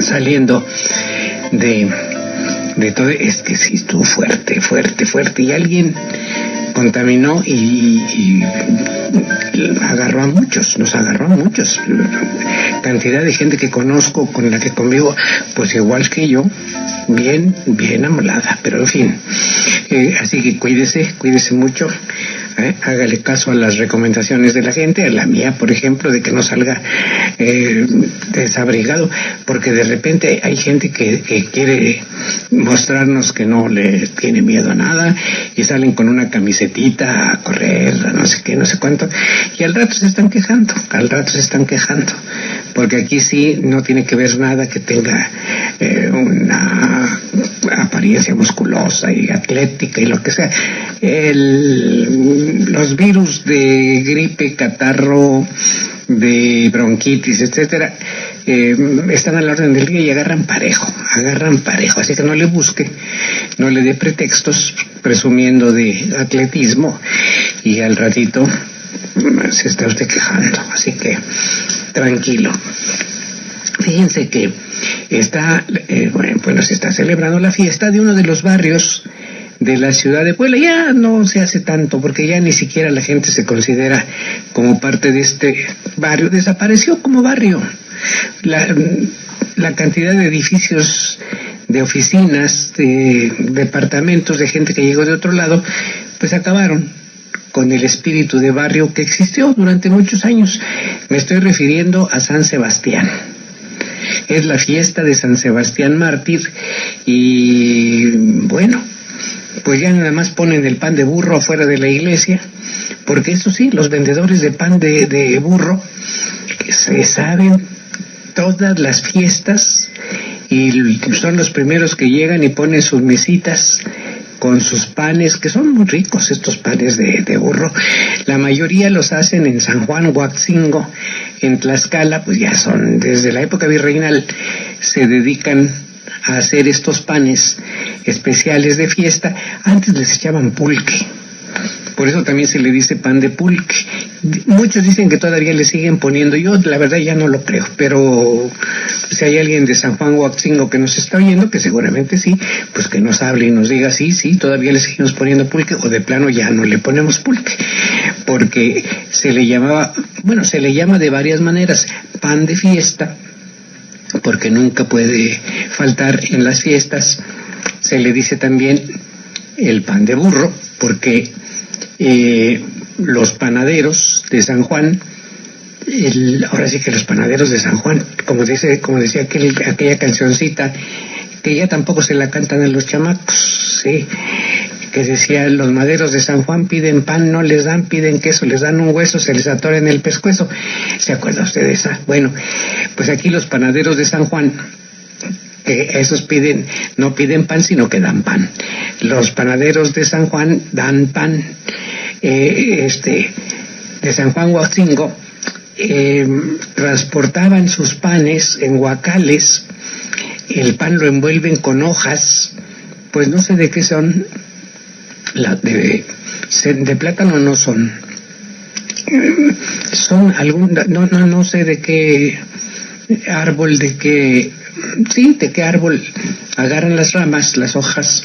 saliendo de todo, es que sí estuvo fuerte, y alguien contaminó y nos agarró a muchos, cantidad de gente que conozco, con la que convivo, pues igual que yo, bien amolada, pero en fin, así que cuídese mucho. Hágale caso a las recomendaciones de la gente, a la mía, por ejemplo, de que no salga desabrigado, porque de repente hay gente que quiere mostrarnos que no le tiene miedo a nada y salen con una camisetita a correr, a no sé qué, no sé cuánto, y al rato se están quejando, porque aquí sí no tiene que ver nada que tenga una apariencia musculosa y atlética y lo que sea. Los virus de gripe, catarro, de bronquitis, etcétera, están a la orden del día y agarran parejo, así que no le busque, no le dé pretextos presumiendo de atletismo y al ratito se está usted quejando, así que tranquilo. Fíjense que se está celebrando la fiesta de uno de los barrios de la ciudad de Puebla. Ya no se hace tanto, porque ya ni siquiera la gente se considera como parte de este barrio. Desapareció como barrio. La cantidad de edificios, de oficinas, de departamentos, de gente que llegó de otro lado, pues acabaron con el espíritu de barrio que existió durante muchos años. Me estoy refiriendo a San Sebastián. Es la fiesta de San Sebastián Mártir y bueno, pues ya nada más ponen el pan de burro afuera de la iglesia, porque eso sí, los vendedores de pan de burro se saben todas las fiestas y son los primeros que llegan y ponen sus mesitas con sus panes, que son muy ricos estos panes de burro. La mayoría los hacen en San Juan Huatzingo, en Tlaxcala, pues ya son desde la época virreinal, se dedican a hacer estos panes especiales de fiesta. Antes les echaban pulque, por eso también se le dice pan de pulque. Muchos dicen que todavía le siguen poniendo, yo la verdad ya no lo creo, pero si hay alguien de San Juan Huatzingo que nos está oyendo, que seguramente sí, pues que nos hable y nos diga sí, todavía le seguimos poniendo pulque, o de plano ya no le ponemos pulque, porque se le llama de varias maneras: pan de fiesta, porque nunca puede faltar en las fiestas. Se le dice también el pan de burro, porque los panaderos de San Juan, ahora sí que los panaderos de San Juan, como decía aquella cancioncita, que ya tampoco se la cantan a los chamacos, ¿sí?, que decía: los maderos de San Juan piden pan, no les dan, piden queso, les dan un hueso, se les atora en el pescuezo. ¿Se acuerda usted de esa? Bueno, pues aquí los panaderos de San Juan, esos no piden pan, sino que dan pan. Los panaderos de San Juan dan pan. De San Juan Huatzingo, transportaban sus panes en guacales. El pan lo envuelven con hojas, pues no sé de qué son, de plátano no son, no sé de qué árbol, de qué árbol agarran las ramas, las hojas,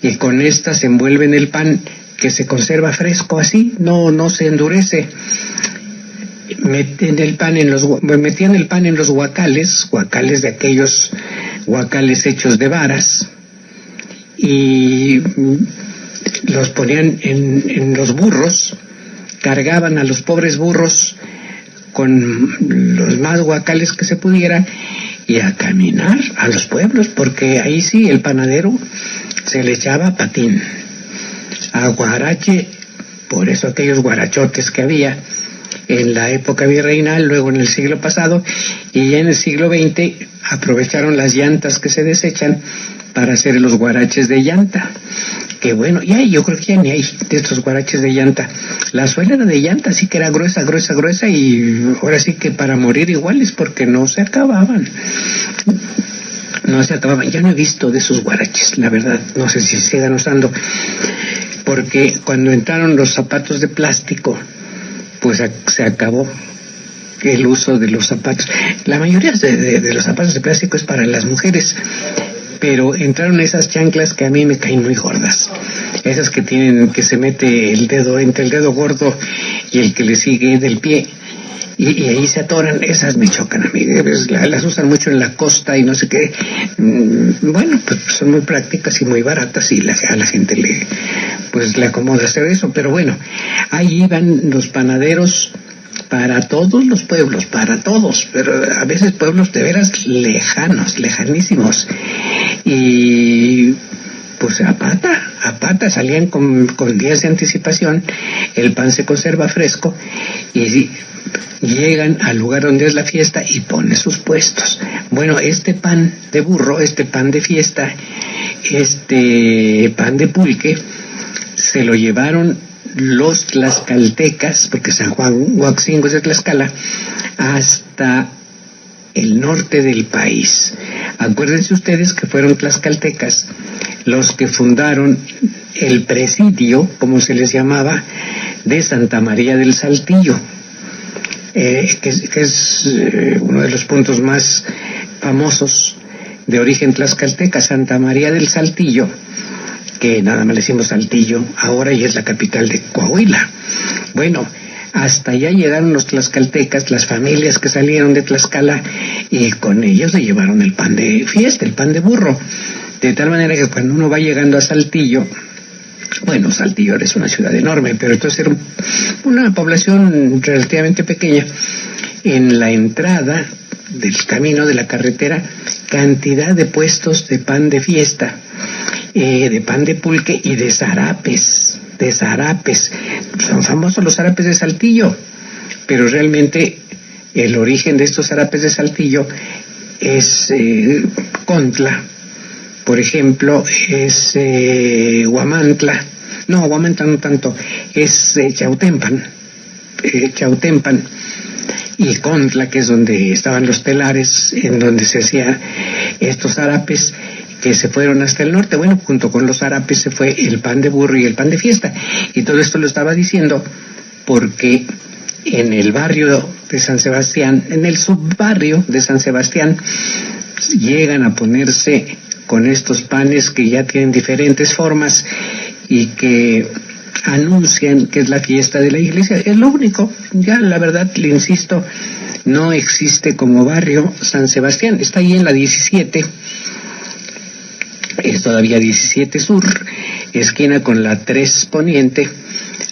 y con estas envuelven el pan, que se conserva fresco así, no se endurece. Metían el pan en los guacales de aquellos guacales hechos de varas, y los ponían en los burros, cargaban a los pobres burros con los más guacales que se pudiera, y a caminar a los pueblos, porque ahí sí el panadero se le echaba patín a guarache. Por eso aquellos guarachotes que había en la época virreinal, luego en el siglo pasado, y ya en el siglo XX aprovecharon las llantas que se desechan para hacer los guaraches de llanta. Que bueno, yo creo que ya ni hay de estos guaraches de llanta. La suela era de llanta, así que era gruesa, y ahora sí que para morir iguales, porque no se acababan. Ya no he visto de esos guaraches, la verdad, no sé si sigan usando, porque cuando entraron los zapatos de plástico, pues se acabó el uso de los zapatos. La mayoría de los zapatos de plástico es para las mujeres, pero entraron esas chanclas que a mí me caen muy gordas. Esas que tienen, que se mete el dedo entre el dedo gordo y el que le sigue del pie. Y ahí se atoran, esas me chocan a mí, las usan mucho en la costa y no sé qué. Bueno, pues son muy prácticas y muy baratas y a la gente le acomoda hacer eso, pero bueno, ahí iban los panaderos para todos los pueblos, para todos, pero a veces pueblos de veras lejanos, lejanísimos, y pues a pata salían con días de anticipación, el pan se conserva fresco y llegan al lugar donde es la fiesta y ponen sus puestos. Bueno, este pan de burro, este pan de fiesta, este pan de pulque, se lo llevaron los tlaxcaltecas, porque San Juan Huaxingo es de Tlaxcala, hasta el norte del país. Acuérdense ustedes que fueron tlaxcaltecas los que fundaron el presidio, como se les llamaba, de Santa María del Saltillo, que es uno de los puntos más famosos de origen tlaxcalteca, Santa María del Saltillo, que nada más le decimos Saltillo ahora y es la capital de Coahuila. Bueno, hasta allá llegaron los tlaxcaltecas, las familias que salieron de Tlaxcala, y con ellos se llevaron el pan de fiesta, el pan de burro, de tal manera que cuando uno va llegando a Saltillo, bueno, Saltillo es una ciudad enorme, pero entonces era una población relativamente pequeña. En la entrada del camino de la carretera, cantidad de puestos de pan de fiesta, de pan de pulque y de zarapes. Son famosos los zarapes de Saltillo, pero realmente el origen de estos zarapes de Saltillo es Contla, por ejemplo, es Huamantla, no, Huamantla no tanto, es Chautempan, y Contla, que es donde estaban los telares, en donde se hacían estos zarapes, que se fueron hasta el norte. Bueno, junto con los zarapes se fue el pan de burro y el pan de fiesta. Y todo esto lo estaba diciendo porque en el barrio de San Sebastián, en el subbarrio de San Sebastián, llegan a ponerse con estos panes que ya tienen diferentes formas y que anuncian que es la fiesta de la iglesia. Es lo único. Ya la verdad, le insisto, no existe como barrio San Sebastián. Está ahí en la 17, es todavía 17 Sur, esquina con la 3 Poniente.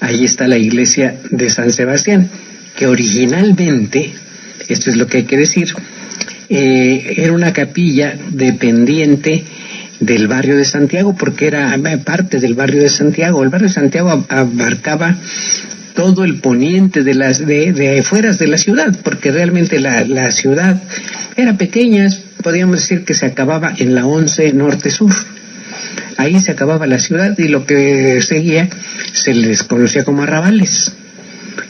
Ahí está la iglesia de San Sebastián, que originalmente, esto es lo que hay que decir, era una capilla dependiente del barrio de Santiago, porque era parte del barrio de Santiago. El barrio de Santiago abarcaba todo el poniente de afueras de la ciudad, porque realmente la ciudad era pequeña. Podríamos decir que se acababa en la 11 Norte-Sur. Ahí se acababa la ciudad y lo que seguía se les conocía como arrabales.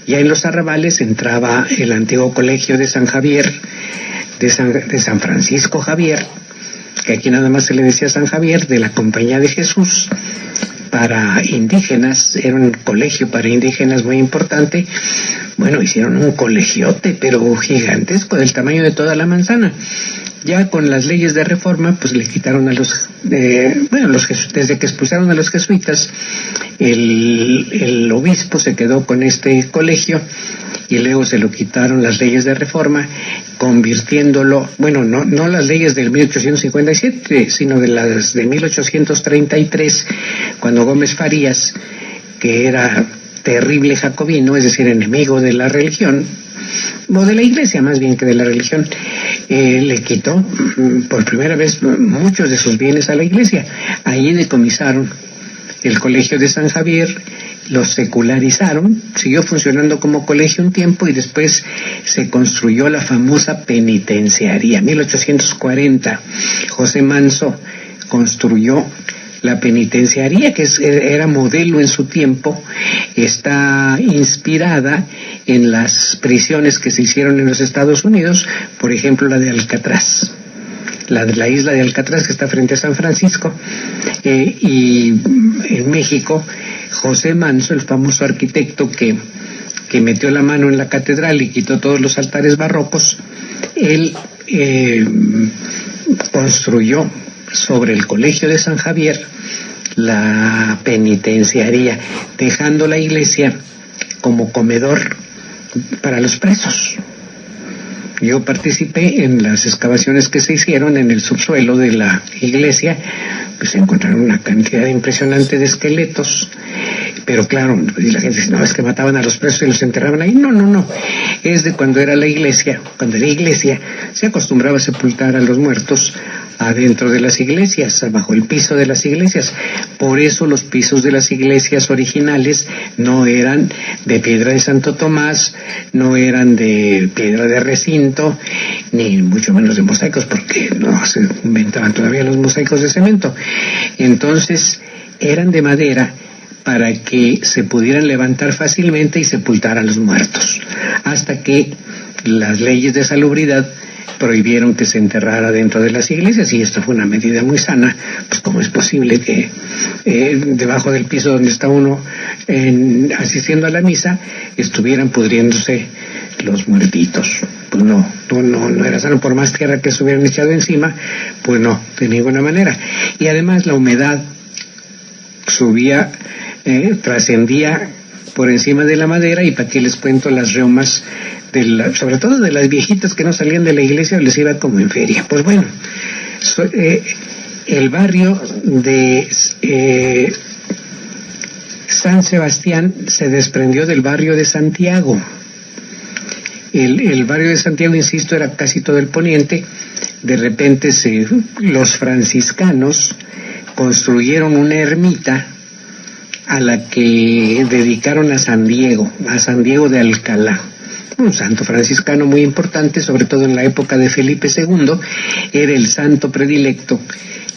Ya en los arrabales entraba el antiguo colegio de San Javier, de San Francisco Javier, que aquí nada más se le decía San Javier, de la Compañía de Jesús, para indígenas. Era un colegio para indígenas muy importante. Bueno, hicieron un colegiote, pero gigantesco, del tamaño de toda la manzana. Ya con las leyes de reforma, pues le quitaron a desde que expulsaron a los jesuitas, el obispo se quedó con este colegio y luego se lo quitaron las leyes de reforma, convirtiéndolo, bueno, no las leyes del 1857, sino de las de 1833, cuando Gómez Farías, que era terrible jacobino, es decir, enemigo de la religión, o de la iglesia más bien que de la religión, le quitó por primera vez muchos de sus bienes a la iglesia. Ahí decomisaron el colegio de San Javier, lo secularizaron, siguió funcionando como colegio un tiempo y después se construyó la famosa penitenciaría. 1840, José Manso construyó la penitenciaría, que era modelo en su tiempo. Está inspirada en las prisiones que se hicieron en los Estados Unidos, por ejemplo la de Alcatraz, la de la isla de Alcatraz, que está frente a San Francisco, y en México José Manso, el famoso arquitecto que que metió la mano en la catedral y quitó todos los altares barrocos, él construyó sobre el Colegio de San Javier la penitenciaría, dejando la iglesia como comedor para los presos. Yo participé en las excavaciones que se hicieron en el subsuelo de la iglesia, pues se encontraron una cantidad impresionante de esqueletos, pero claro, y la gente dice, no, es que mataban a los presos y los enterraban ahí. No, es de cuando era la iglesia, se acostumbraba a sepultar a los muertos adentro de las iglesias, bajo el piso de las iglesias. Por eso los pisos de las iglesias originales no eran de piedra de Santo Tomás, no eran de piedra de recinto, ni mucho menos de mosaicos, porque no se inventaban todavía los mosaicos de cemento. Entonces eran de madera para que se pudieran levantar fácilmente y sepultar a los muertos, hasta que las leyes de salubridad prohibieron que se enterrara dentro de las iglesias, y esto fue una medida muy sana. Pues cómo es posible que debajo del piso donde está uno asistiendo a la misa estuvieran pudriéndose los muertitos. Pues no era sano, por más tierra que se hubieran echado encima, pues no, de ninguna manera. Y además la humedad subía, trascendía por encima de la madera, y para qué les cuento las reumas, sobre todo de las viejitas que no salían de la iglesia, les iba como en feria. Pues bueno, el barrio de San Sebastián se desprendió del barrio de Santiago. El barrio de Santiago, insisto, era casi todo el poniente. De repente los franciscanos construyeron una ermita a la que dedicaron a San Diego de Alcalá, un santo franciscano muy importante, sobre todo en la época de Felipe II. Era el santo predilecto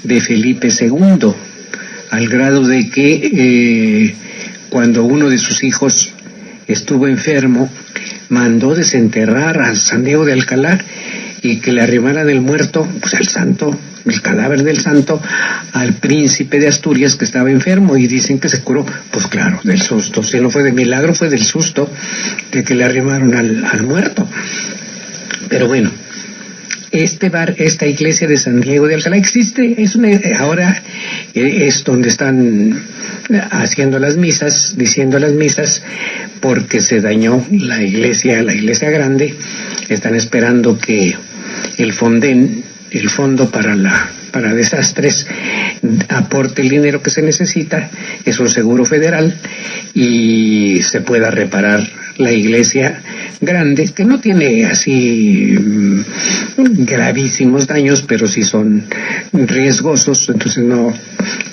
de Felipe II, al grado de que cuando uno de sus hijos estuvo enfermo, mandó desenterrar a San Diego de Alcalá y que le arrimaran el muerto, pues el cadáver del santo, al príncipe de Asturias, que estaba enfermo, y dicen que se curó. Pues claro, del susto. Si no fue de milagro, fue del susto de que le arrimaron al muerto. Pero bueno, esta iglesia de San Diego de Alcalá existe, ahora es donde están haciendo las misas, diciendo las misas, porque se dañó la iglesia grande. Están esperando que el fondo para desastres aporte el dinero que se necesita, es un seguro federal, y se pueda reparar la iglesia grande, que no tiene así gravísimos daños, pero sí son riesgosos. Entonces no,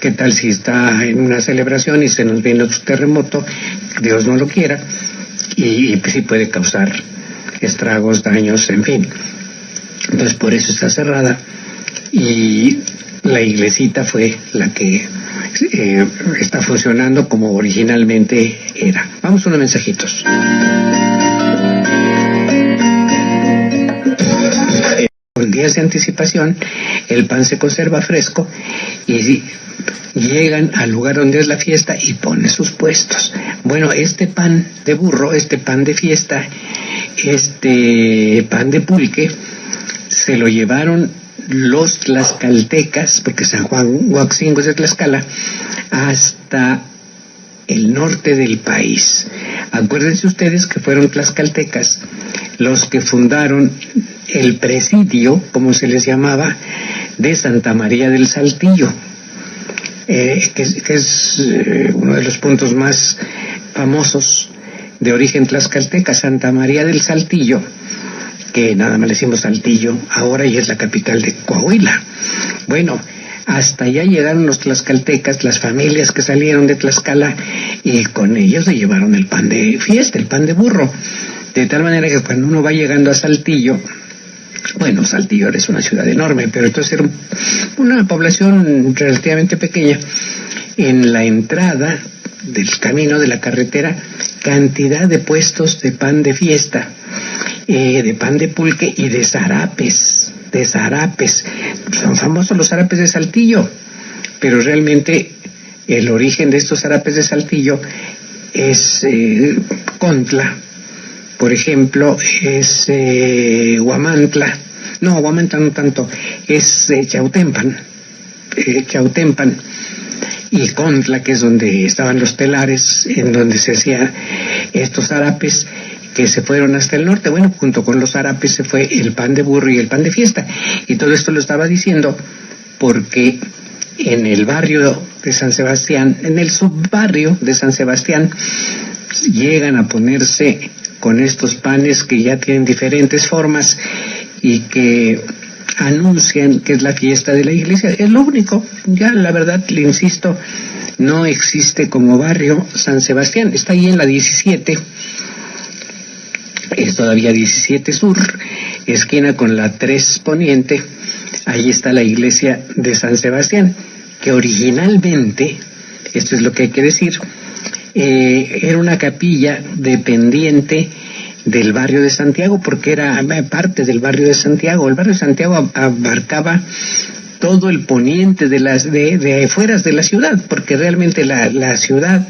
¿qué tal si está en una celebración y se nos viene otro terremoto? Dios no lo quiera, y sí puede causar estragos, daños, en fin. Entonces por eso está cerrada, y la iglesita fue la que está funcionando como originalmente era. Vamos a unos mensajitos. Con días de anticipación, el pan se conserva fresco, y llegan al lugar donde es la fiesta y ponen sus puestos. Bueno, este pan de burro, este pan de fiesta, este pan de pulque, se lo llevaron los tlaxcaltecas, porque San Juan Huaxingo es de Tlaxcala, hasta el norte del país. Acuérdense ustedes que fueron tlaxcaltecas los que fundaron el presidio, como se les llamaba, de Santa María del Saltillo, que es uno de los puntos más famosos de origen tlaxcalteca, Santa María del Saltillo, que nada más le decimos Saltillo ahora, y es la capital de Coahuila. Bueno, hasta allá llegaron los tlaxcaltecas, las familias que salieron de Tlaxcala, y con ellos se llevaron el pan de fiesta, el pan de burro. De tal manera que cuando uno va llegando a Saltillo, bueno, Saltillo es una ciudad enorme, pero entonces era una población relativamente pequeña. En la entrada del camino, de la carretera, cantidad de puestos de pan de fiesta, de pan de pulque y de zarapes. Son famosos los zarapes de Saltillo, pero realmente el origen de estos zarapes de Saltillo es Contla, por ejemplo, es Huamantla, no, Huamantla no tanto, es Chautempan, y Contla, que es donde estaban los telares, en donde se hacían estos zarapes, que se fueron hasta el norte. Bueno, junto con los zarapes se fue el pan de burro y el pan de fiesta. Y todo esto lo estaba diciendo porque en el barrio de San Sebastián, en el subbarrio de San Sebastián, llegan a ponerse con estos panes que ya tienen diferentes formas y que anuncian que es la fiesta de la iglesia. Es lo único. Ya la verdad, le insisto, no existe como barrio San Sebastián. Está ahí en la 17, es todavía 17 Sur, esquina con la 3 Poniente. Ahí está la iglesia de San Sebastián, que originalmente, esto es lo que hay que decir, era una capilla dependiente del barrio de Santiago, porque era parte del barrio de Santiago. El barrio de Santiago abarcaba todo el poniente de afueras de la ciudad, porque realmente la ciudad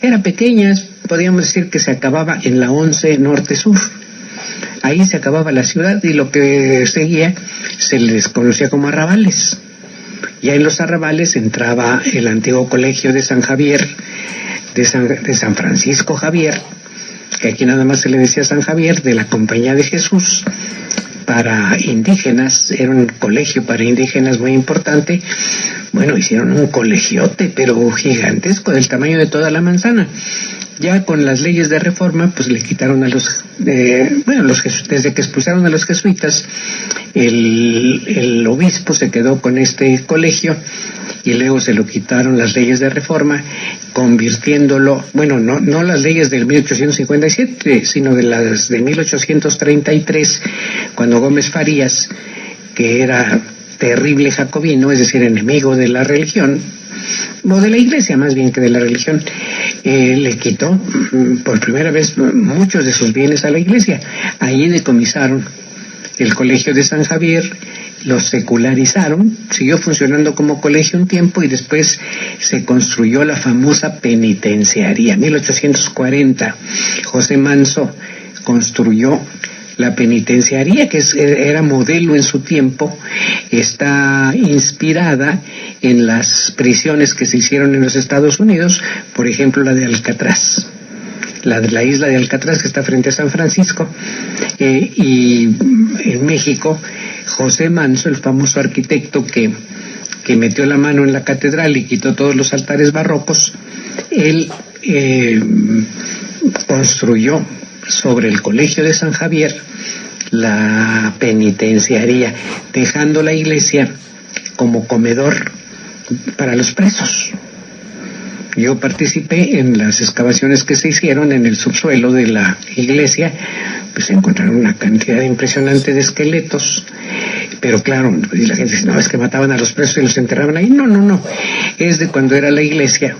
era pequeña. Podríamos decir que se acababa en la 11 Norte-Sur. Ahí se acababa la ciudad y lo que seguía se les conocía como arrabales. Ya en los arrabales entraba el antiguo colegio de San Javier, de San Francisco Javier, que aquí nada más se le decía San Javier, de la Compañía de Jesús, para indígenas. Era un colegio para indígenas muy importante. Bueno, hicieron un colegiote, pero gigantesco, del tamaño de toda la manzana. Ya con las leyes de reforma, pues le quitaron a desde que expulsaron a los jesuitas, el obispo se quedó con este colegio y luego se lo quitaron las leyes de reforma, convirtiéndolo, no las leyes del 1857, sino de las de 1833, cuando Gómez Farías, que era terrible jacobino, es decir, enemigo de la religión, o de la iglesia más bien que de la religión, le quitó por primera vez muchos de sus bienes a la iglesia. Ahí decomisaron el colegio de San Javier, lo secularizaron, siguió funcionando como colegio un tiempo y después se construyó la famosa penitenciaría. 1840, José Manso construyó la penitenciaría, que era modelo en su tiempo. Está inspirada en las prisiones que se hicieron en los Estados Unidos, por ejemplo la de Alcatraz, la de la isla de Alcatraz, que está frente a San Francisco, y en México José Manso, el famoso arquitecto que metió la mano en la catedral y quitó todos los altares barrocos, él construyó sobre el colegio de San Javier la penitenciaría, dejando la iglesia como comedor para los presos. Yo participé en las excavaciones que se hicieron en el subsuelo de la iglesia, pues encontraron una cantidad impresionante de esqueletos, pero claro, y la gente dice, no, es que mataban a los presos y los enterraban ahí. No, es de cuando era iglesia,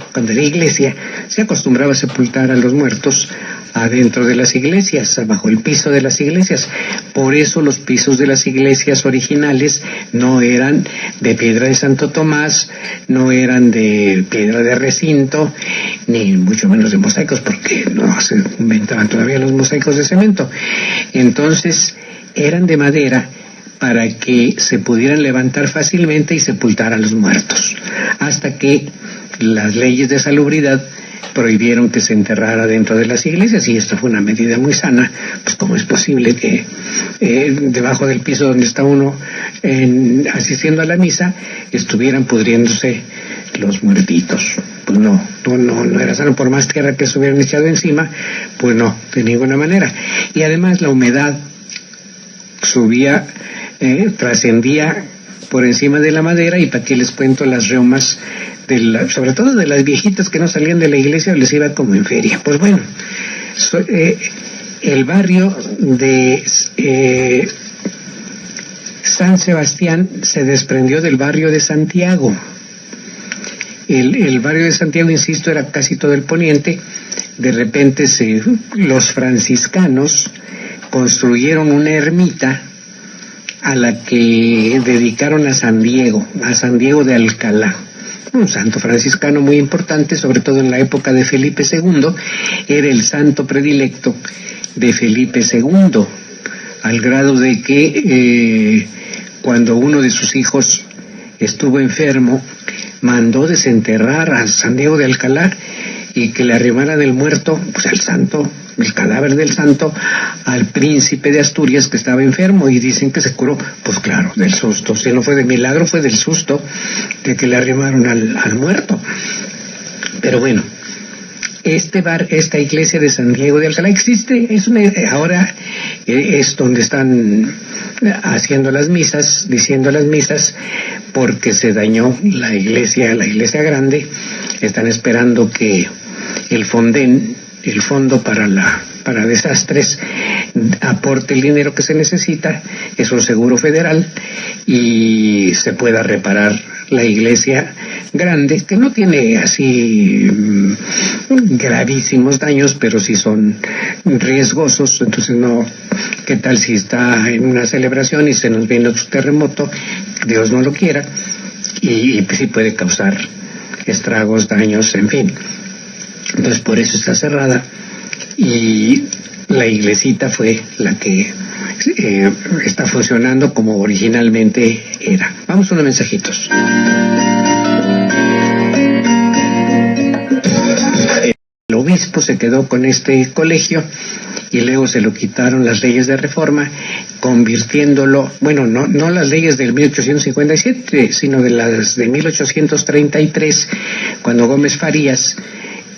se acostumbraba a sepultar a los muertos adentro de las iglesias, bajo el piso de las iglesias. Por eso los pisos de las iglesias originales no eran de piedra de Santo Tomás, no eran de piedra de recinto, ni mucho menos de mosaicos, porque no se inventaban todavía los mosaicos de cemento. Entonces eran de madera para que se pudieran levantar fácilmente y sepultar a los muertos, hasta que las leyes de salubridad prohibieron que se enterrara dentro de las iglesias, y esto fue una medida muy sana. Pues cómo es posible que debajo del piso donde está uno asistiendo a la misa estuvieran pudriéndose los muertitos. Pues no era sano, por más tierra que se hubieran echado encima, pues no, de ninguna manera. Y además la humedad subía, trascendía por encima de la madera, y para qué les cuento las reumas, sobre todo de las viejitas que no salían de la iglesia, les iba como en feria. Pues bueno, el barrio de San Sebastián se desprendió del barrio de Santiago. El barrio de Santiago, insisto, era casi todo el poniente. De repente los franciscanos construyeron una ermita a la que dedicaron a San Diego de Alcalá, un santo franciscano muy importante, sobre todo en la época de Felipe II. Era el santo predilecto de Felipe II, al grado de que cuando uno de sus hijos estuvo enfermo, mandó desenterrar a San Diego de Alcalá y que le arrimaran el muerto, pues al santo, el cadáver del santo, al príncipe de Asturias que estaba enfermo, y dicen que se curó. Pues claro, del susto. Si no fue de milagro, fue del susto de que le arrimaron al muerto. Pero bueno, esta iglesia de San Diego de Alcalá existe, ahora es donde están haciendo las misas, diciendo las misas, porque se dañó la iglesia grande. Están esperando que el fondo para desastres aporte el dinero que se necesita, es un seguro federal, y se pueda reparar la iglesia grande, que no tiene así gravísimos daños, pero sí son riesgosos. Entonces no, ¿qué tal si está en una celebración y se nos viene otro terremoto? Dios no lo quiera, y pues sí puede causar estragos, daños, en fin. Entonces por eso está cerrada, y la iglesita fue la que está funcionando como originalmente era. Vamos a unos mensajitos. El obispo se quedó con este colegio y luego se lo quitaron las leyes de reforma, convirtiéndolo, bueno, no las leyes del 1857, sino de las de 1833, cuando Gómez Farías,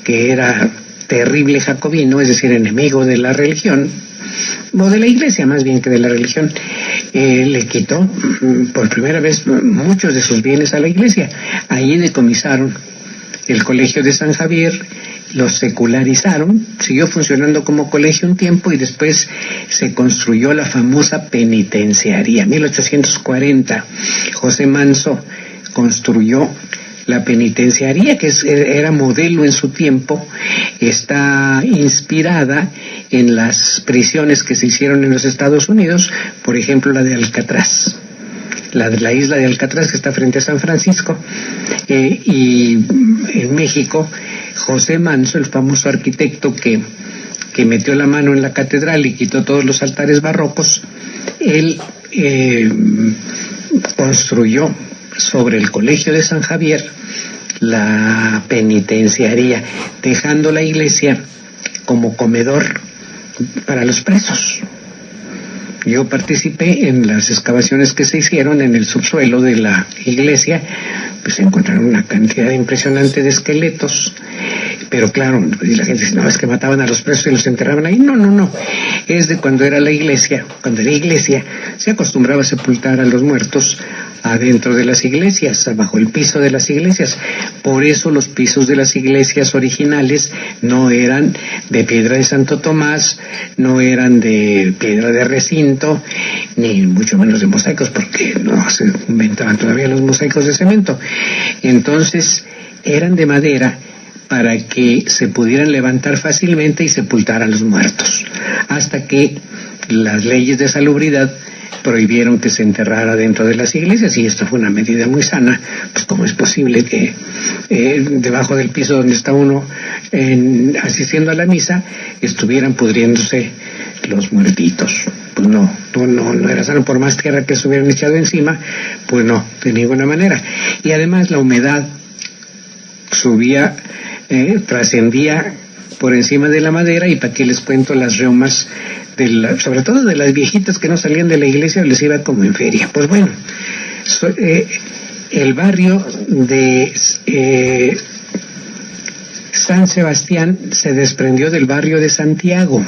que era terrible jacobino, es decir, enemigo de la religión, o de la iglesia más bien que de la religión, le quitó por primera vez muchos de sus bienes a la iglesia. Ahí decomisaron el colegio de San Javier, lo secularizaron, siguió funcionando como colegio un tiempo y después se construyó la famosa penitenciaría. 1840, José Manso construyó la penitenciaría, que era modelo en su tiempo. Está inspirada en las prisiones que se hicieron en los Estados Unidos, por ejemplo la de Alcatraz, la de la isla de Alcatraz, que está frente a San Francisco, y en México José Manso, el famoso arquitecto que metió la mano en la catedral y quitó todos los altares barrocos, él construyó sobre el colegio de San Javier la penitenciaría, dejando la iglesia como comedor para los presos. Yo participé en las excavaciones que se hicieron en el subsuelo de la iglesia, pues se encontraron una cantidad impresionante de esqueletos, pero claro, y la gente dice, no, es que mataban a los presos y los enterraban ahí. No, es de cuando era iglesia, se acostumbraba a sepultar a los muertos adentro de las iglesias, bajo el piso de las iglesias. Por eso los pisos de las iglesias originales no eran de piedra de Santo Tomás, no eran de piedra de recinto, ni mucho menos de mosaicos, porque no se inventaban todavía los mosaicos de cemento. Entonces eran de madera para que se pudieran levantar fácilmente y sepultar a los muertos, hasta que las leyes de salubridad prohibieron que se enterrara dentro de las iglesias, y esto fue una medida muy sana. Pues cómo es posible que debajo del piso donde está uno asistiendo a la misa estuvieran pudriéndose los muertitos. Pues no era sano, por más tierra que se hubieran echado encima, pues no, de ninguna manera. Y además la humedad subía, trascendía por encima de la madera, y para qué les cuento las reumas, sobre todo de las viejitas que no salían de la iglesia, les iba como en feria. Pues bueno, el barrio de San Sebastián se desprendió del barrio de Santiago.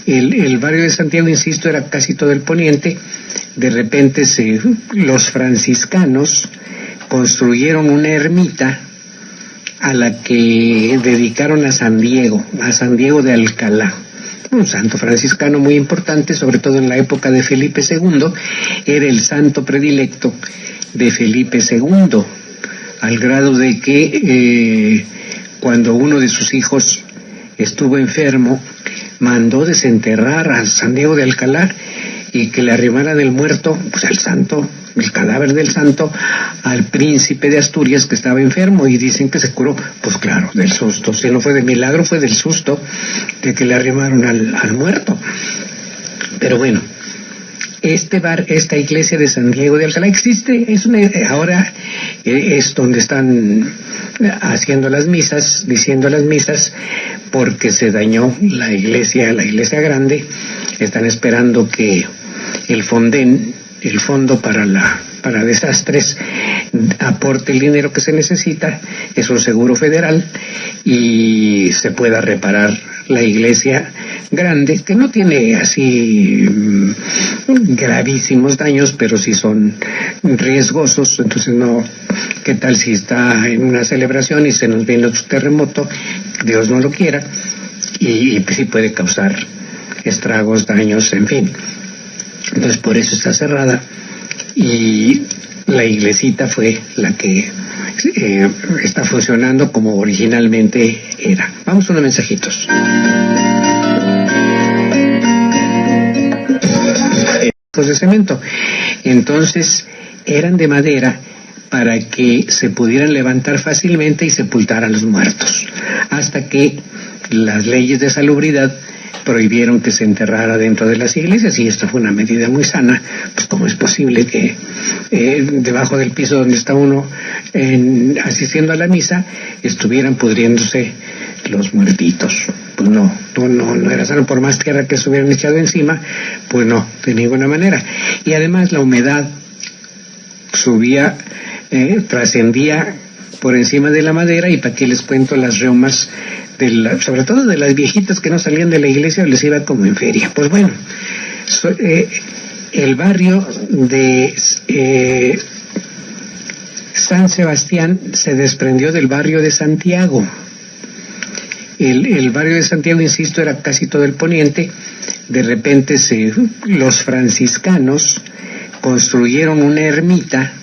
El barrio de Santiago, insisto, era casi todo el poniente. De repente los franciscanos construyeron una ermita a la que dedicaron a San Diego de Alcalá, un santo franciscano muy importante, sobre todo en la época de Felipe II. Era el santo predilecto de Felipe II, al grado de que cuando uno de sus hijos estuvo enfermo, mandó desenterrar a San Diego de Alcalá y que le arrimaran el muerto, pues al santo, el cadáver del santo, al príncipe de Asturias que estaba enfermo y dicen que se curó, pues claro, del susto. Si no fue de milagro, fue del susto de que le arrimaron al muerto. Pero bueno, esta iglesia de San Diego de Alcalá existe, ahora es donde están haciendo las misas, diciendo las misas, porque se dañó la iglesia grande. Están esperando que el fondo para desastres aporte el dinero que se necesita, es un seguro federal, y se pueda reparar la iglesia grande, que no tiene así gravísimos daños, pero sí son riesgosos. Entonces no, ¿qué tal si está en una celebración y se nos viene otro terremoto? Dios no lo quiera, y sí puede causar estragos, daños, en fin. Entonces por eso está cerrada, y la iglesita fue la que está funcionando como originalmente era. Vamos a unos mensajitos. De cemento, entonces eran de madera para que se pudieran levantar fácilmente y sepultar a los muertos, hasta que las leyes de salubridad prohibieron que se enterrara dentro de las iglesias, y esta fue una medida muy sana. Pues cómo es posible que debajo del piso donde está uno asistiendo a la misa estuvieran pudriéndose los muertitos. Pues no era sano, por más tierra que se hubieran echado encima, pues no, de ninguna manera. Y además la humedad subía, trascendía por encima de la madera, y para qué les cuento las reumas, sobre todo de las viejitas que no salían de la iglesia, les iba como en feria. Pues bueno, el barrio de San Sebastián se desprendió del barrio de Santiago. El barrio de Santiago, insisto, era casi todo el poniente. De repente los franciscanos construyeron una ermita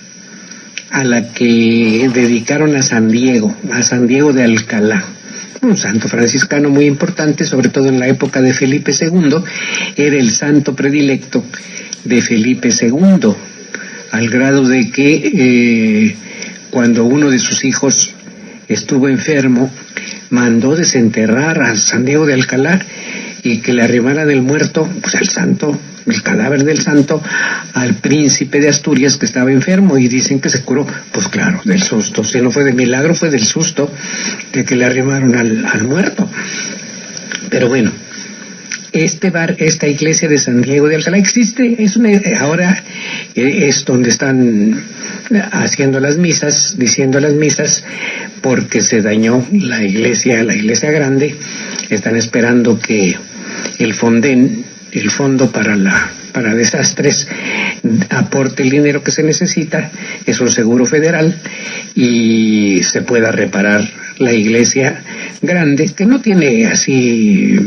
a la que dedicaron a San Diego de Alcalá, un santo franciscano muy importante, sobre todo en la época de Felipe II. Era el santo predilecto de Felipe II, al grado de que cuando uno de sus hijos estuvo enfermo, mandó desenterrar a San Diego de Alcalá y que le arrimaran el muerto, pues el cadáver del santo, al príncipe de Asturias que estaba enfermo, y dicen que se curó, pues claro, del susto. Si no fue de milagro, fue del susto de que le arrimaron al muerto. Pero bueno, esta iglesia de San Diego de Alcalá existe, ahora es donde están haciendo las misas, diciendo las misas, porque se dañó la iglesia grande. Están esperando que el fondo para desastres aporte el dinero que se necesita, es un seguro federal, y se pueda reparar la iglesia grande, que no tiene así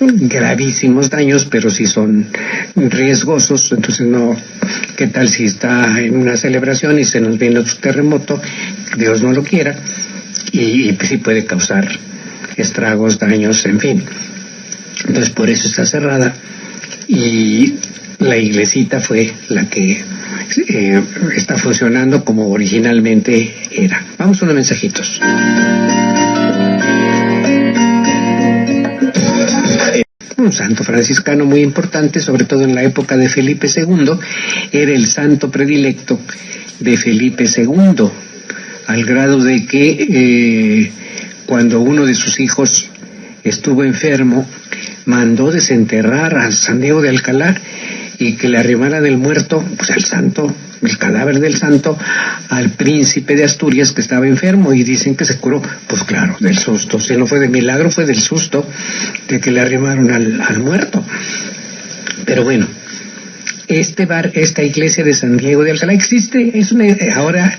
gravísimos daños, pero sí son riesgosos. Entonces no, ¿qué tal si está en una celebración y se nos viene otro terremoto? Dios no lo quiera, y sí puede causar estragos, daños, en fin. Entonces por eso está cerrada, y la iglesita fue la que está funcionando como originalmente era. Vamos a unos mensajitos. Un santo franciscano muy importante, sobre todo en la época de Felipe II. Era el santo predilecto de Felipe II, al grado de que cuando uno de sus hijos estuvo enfermo, mandó desenterrar a San Diego de Alcalá y que le arrimaran el muerto, pues el cadáver del santo, al príncipe de Asturias que estaba enfermo, y dicen que se curó. Pues claro, del susto. Si no fue de milagro, fue del susto de que le arrimaron al muerto. Pero bueno, esta iglesia de San Diego de Alcalá existe, ahora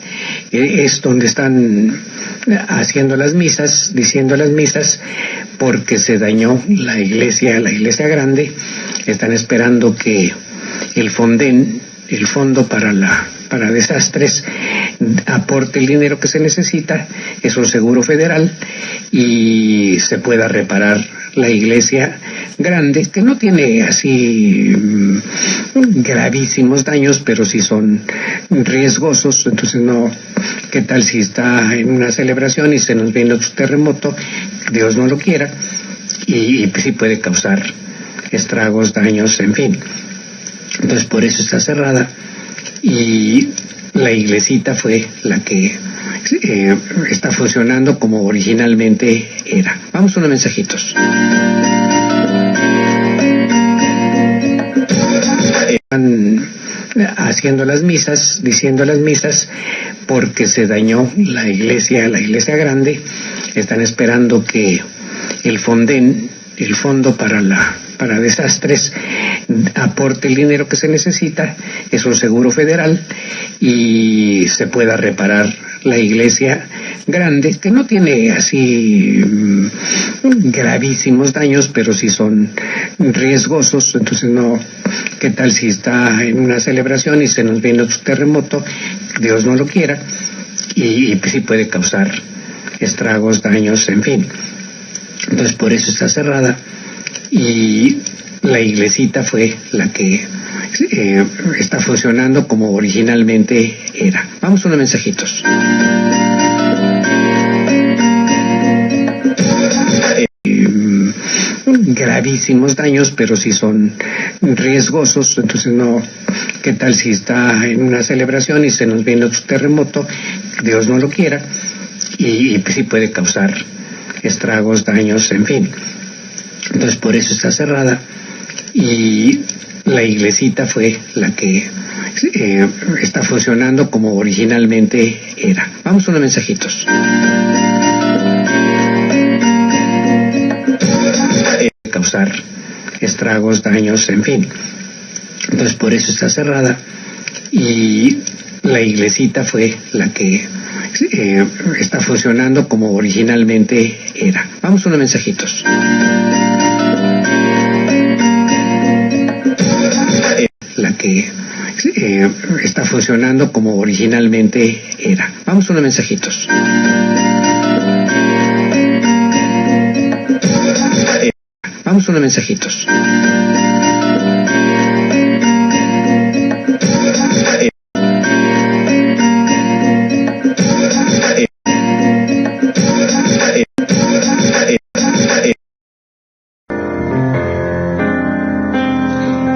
es donde están haciendo las misas, diciendo las misas, porque se dañó la iglesia grande. Están esperando que el fondo para desastres aporte el dinero que se necesita, es un seguro federal, y se pueda reparar la iglesia grande, que no tiene así gravísimos daños, pero sí son riesgosos. Entonces no, ¿qué tal si está en una celebración y se nos viene otro terremoto? Dios no lo quiera, y pues sí puede causar estragos, daños, en fin. Entonces por eso está cerrada, y la iglesita fue la que está funcionando como originalmente era. Vamos a unos mensajitos. Están haciendo las misas, diciendo las misas, porque se dañó la iglesia grande. Están esperando que el Fonden, el fondo para desastres, aporte el dinero que se necesita. Es un seguro federal, y se pueda reparar la iglesia grande, que no tiene así gravísimos daños, pero sí son riesgosos. Entonces no, ¿qué tal si está en una celebración y se nos viene otro terremoto? Dios no lo quiera, y pues sí puede causar estragos, daños, en fin. Entonces por eso está cerrada, y la iglesita fue la que está funcionando como originalmente era. Vamos a unos mensajitos. Gravísimos daños, pero sí son riesgosos. Entonces no, ¿qué tal si está en una celebración y se nos viene otro terremoto? Dios no lo quiera, y pues sí puede causar estragos, daños, en fin. Entonces por eso está cerrada, y la iglesita fue la que está funcionando como originalmente era. Vamos a unos mensajitos. Causar estragos, daños, en fin. Entonces por eso está cerrada, y la iglesita fue la que está funcionando como originalmente era. Vamos a unos mensajitos. La que está funcionando como originalmente era. Vamos a unos mensajitos. Vamos a unos mensajitos.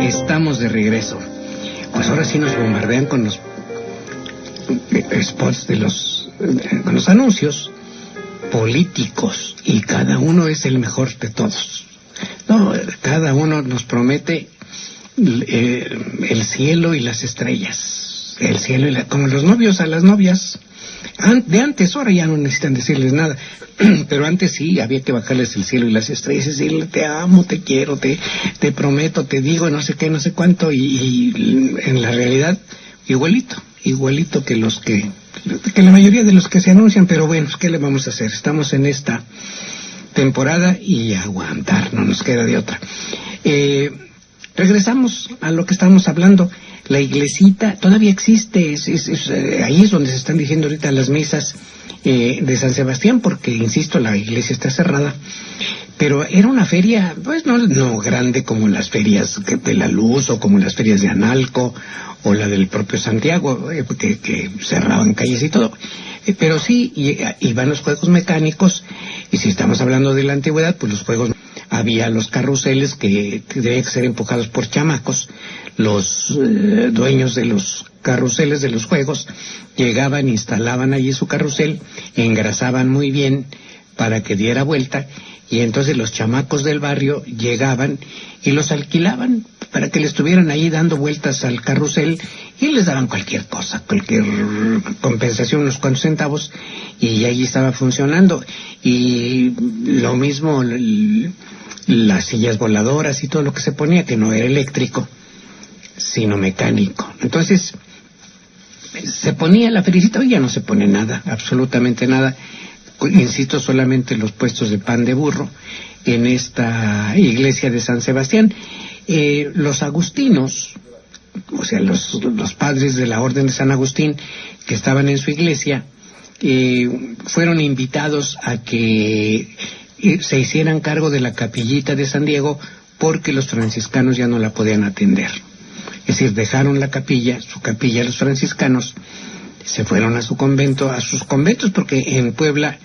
Estamos de regreso. Pues ahora sí nos bombardean con los spots con los anuncios políticos, y cada uno es el mejor de todos. No, cada uno nos promete el cielo y las estrellas, el cielo como los novios a las novias. De antes, ahora ya no necesitan decirles nada, pero antes sí, había que bajarles el cielo y las estrellas, decirle te amo, te quiero, te prometo, te digo, no sé qué, no sé cuánto, y en la realidad igualito que la mayoría de los que se anuncian. Pero bueno, ¿qué le vamos a hacer? Estamos en esta temporada y aguantar, no nos queda de otra. Regresamos a lo que estábamos hablando. La iglesita todavía existe, ahí es donde se están diciendo ahorita las misas de San Sebastián, porque insisto, la iglesia está cerrada, pero era una feria, pues no grande como las ferias de la Luz, o como las ferias de Analco, o la del propio Santiago, que cerraban calles y todo, pero sí iban los juegos mecánicos. Y si estamos hablando de la antigüedad, pues los juegos, había los carruseles que debían ser empujados por chamacos. Los dueños de los carruseles de los juegos llegaban, instalaban allí su carrusel, engrasaban muy bien para que diera vuelta, y entonces los chamacos del barrio llegaban y los alquilaban para que le estuvieran ahí dando vueltas al carrusel, y les daban cualquier cosa, cualquier compensación, unos cuantos centavos, y allí estaba funcionando. Y lo mismo las sillas voladoras y todo lo que se ponía, que no era eléctrico sino mecánico. Entonces se ponía la felicita. Hoy ya no se pone nada, absolutamente nada. Insisto, solamente los puestos de pan de burro en esta iglesia de San Sebastián. Los agustinos, o sea, los padres de la Orden de San Agustín que estaban en su iglesia, fueron invitados a que se hicieran cargo de la capillita de San Diego, porque los franciscanos ya no la podían atender. Es decir, dejaron la capilla, su capilla, los franciscanos, se fueron a su convento, a sus conventos, porque en Puebla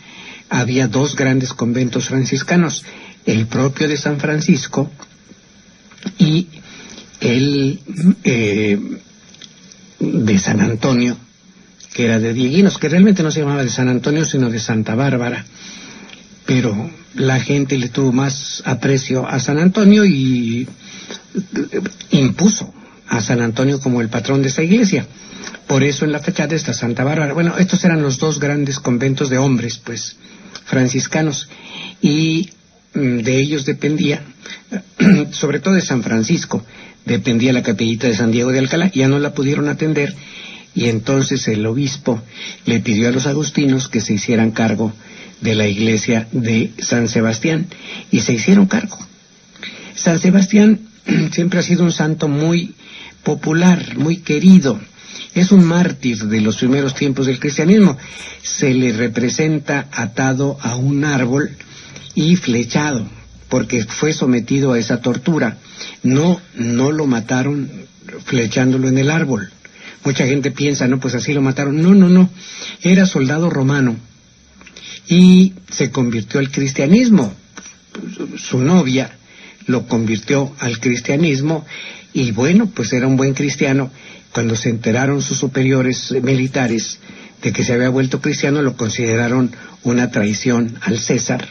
había 2 grandes conventos franciscanos, el propio de San Francisco y el de San Antonio, que era de Dieguinos, que realmente no se llamaba de San Antonio, sino de Santa Bárbara, pero la gente le tuvo más aprecio a San Antonio y impuso a San Antonio como el patrón de esa iglesia. Por eso en la fachada está Santa Bárbara. Bueno, estos eran los 2 grandes conventos de hombres, pues, franciscanos, y de ellos dependía, sobre todo de San Francisco, dependía la capillita de San Diego de Alcalá. Ya no la pudieron atender, y entonces el obispo le pidió a los agustinos que se hicieran cargo de la iglesia de San Sebastián, y se hicieron cargo. San Sebastián siempre ha sido un santo muy popular, muy querido. Es un mártir de los primeros tiempos del cristianismo. Se le representa atado a un árbol y flechado, porque fue sometido a esa tortura. No lo mataron flechándolo en el árbol. Mucha gente piensa, no, pues así lo mataron. No. Era soldado romano y se convirtió al cristianismo. Su novia lo convirtió al cristianismo, y bueno, pues era un buen cristiano. Cuando se enteraron sus superiores militares de que se había vuelto cristiano, lo consideraron una traición al César,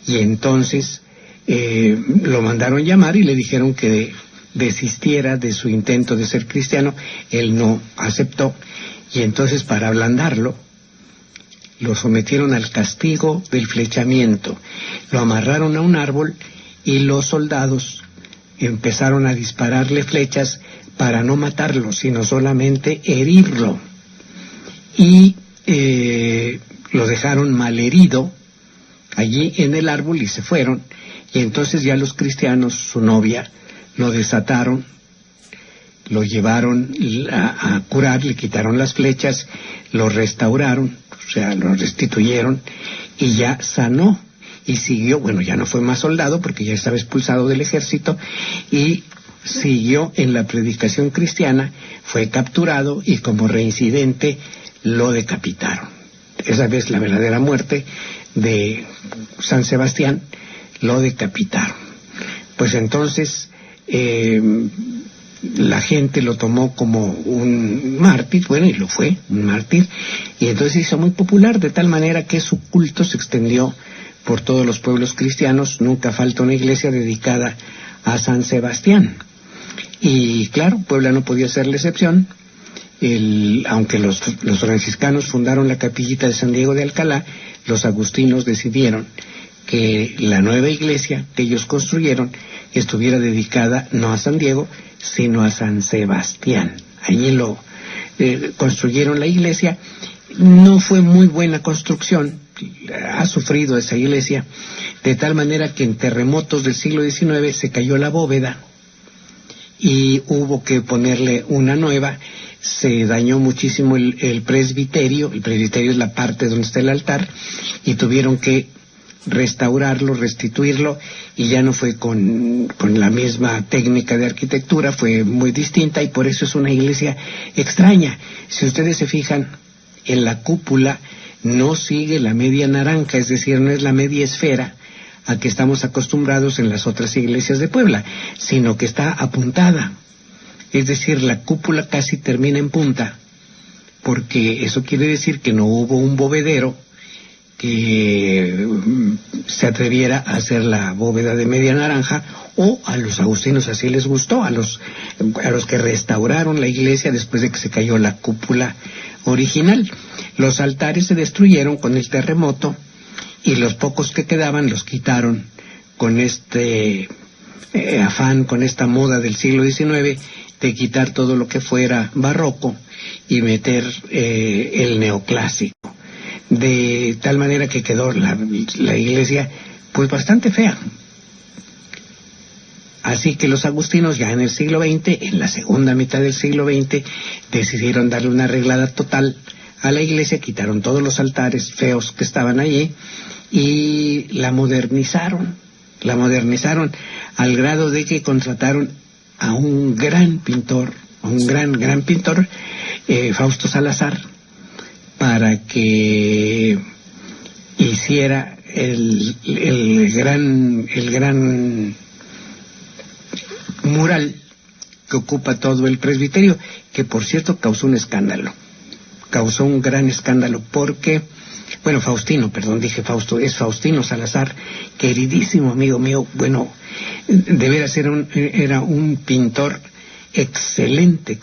y entonces lo mandaron llamar y le dijeron que desistiera de su intento de ser cristiano. Él no aceptó, y entonces, para ablandarlo, lo sometieron al castigo del flechamiento. Lo amarraron a un árbol y los soldados empezaron a dispararle flechas para no matarlo, sino solamente herirlo. Y lo dejaron malherido allí en el árbol y se fueron. Y entonces ya los cristianos, su novia, lo desataron, lo llevaron a curar, le quitaron las flechas, lo restauraron, o sea, lo restituyeron, y ya sanó. Y siguió, bueno, ya no fue más soldado porque ya estaba expulsado del ejército, y siguió en la predicación cristiana, fue capturado y como reincidente lo decapitaron. Esa vez la verdadera muerte de San Sebastián, lo decapitaron. Pues entonces la gente lo tomó como un mártir, bueno, y lo fue, un mártir, y entonces se hizo muy popular, de tal manera que su culto se extendió por todos los pueblos cristianos. Nunca falta una iglesia dedicada a San Sebastián. Y claro, Puebla no podía ser la excepción. Aunque los franciscanos fundaron la capillita de San Diego de Alcalá, los agustinos decidieron que la nueva iglesia que ellos construyeron estuviera dedicada no a San Diego, sino a San Sebastián. Allí construyeron la iglesia. No fue muy buena construcción, ha sufrido esa iglesia, de tal manera que en terremotos del siglo XIX se cayó la bóveda y hubo que ponerle una nueva. Se dañó muchísimo el presbiterio. El presbiterio es la parte donde está el altar, y tuvieron que restaurarlo, restituirlo, y ya no fue con la misma técnica de arquitectura, fue muy distinta, y por eso es una iglesia extraña. Si ustedes se fijan, en la cúpula no sigue la media naranja, es decir, no es la media esfera a que estamos acostumbrados en las otras iglesias de Puebla, sino que está apuntada. Es decir, la cúpula casi termina en punta, porque eso quiere decir que no hubo un bovedero que se atreviera a hacer la bóveda de media naranja, o a los agustinos así les gustó, a los que restauraron la iglesia después de que se cayó la cúpula original. Los altares se destruyeron con el terremoto, y los pocos que quedaban los quitaron con este afán, con esta moda del siglo XIX de quitar todo lo que fuera barroco y meter el neoclásico, de tal manera que quedó la iglesia pues bastante fea. Así que los agustinos ya en el siglo XX, en la segunda mitad del siglo XX, decidieron darle una arreglada total a la iglesia, quitaron todos los altares feos que estaban allí, y la modernizaron al grado de que contrataron a un gran pintor, Fausto Salazar, para que hiciera el gran mural que ocupa todo el presbiterio, que por cierto causó un gran escándalo, porque, bueno, es Faustino Salazar, queridísimo amigo mío, bueno, de veras era un pintor excelente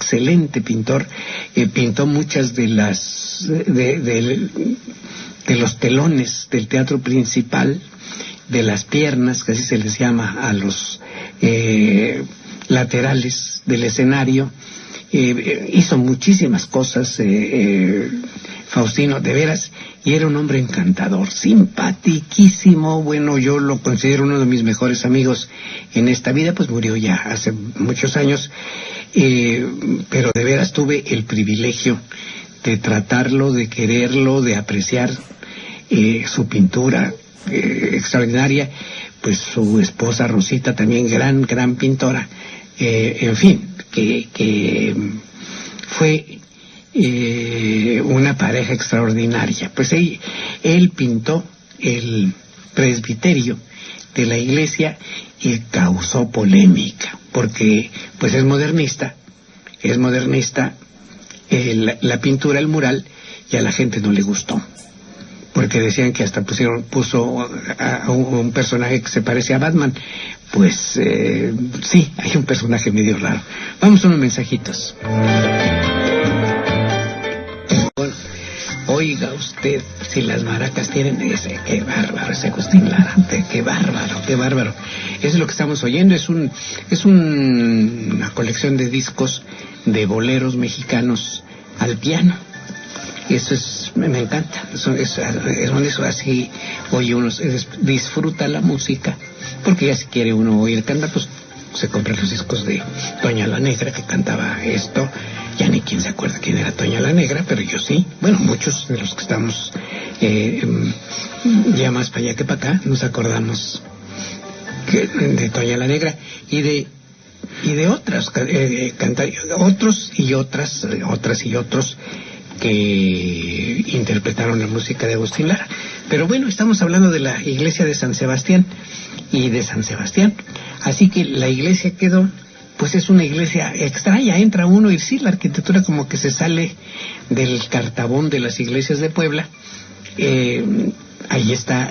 pintor. Pintó muchas de los telones del teatro principal, de las piernas, que así se les llama a los laterales del escenario. Hizo muchísimas cosas Faustino, de veras, y era un hombre encantador, simpaticísimo. Bueno, yo lo considero uno de mis mejores amigos en esta vida, pues murió ya hace muchos años, pero de veras tuve el privilegio de tratarlo, de quererlo, de apreciar su pintura extraordinaria. Pues su esposa Rosita también gran pintora, en fin, que fue una pareja extraordinaria. Pues él pintó el presbiterio de la iglesia y causó polémica, porque pues es modernista la pintura, el mural, y a la gente no le gustó, porque decían que hasta puso a un personaje que se parece a Batman. Pues sí, hay un personaje medio raro. Vamos a unos mensajitos. Bueno, oiga usted, si las maracas tienen ese, qué bárbaro ese Agustín Lara, qué bárbaro. Eso es lo que estamos oyendo, es una colección de discos de boleros mexicanos al piano. Eso me encanta, eso así oye uno, disfruta la música, porque ya si quiere uno oír cantar, pues se compra los discos de Toña la Negra, que cantaba esto. Ya ni quien se acuerda quién era Toña la Negra, pero yo sí. Bueno, muchos de los que estamos ya más para allá que para acá nos acordamos de Toña la Negra y de otras otros y otras y otros que interpretaron la música de Agustín Lara. Pero bueno, estamos hablando de la iglesia de San Sebastián y de San Sebastián. Así que la iglesia quedó, pues es una iglesia extraña, entra uno y sí, la arquitectura como que se sale del cartabón de las iglesias de Puebla. Ahí está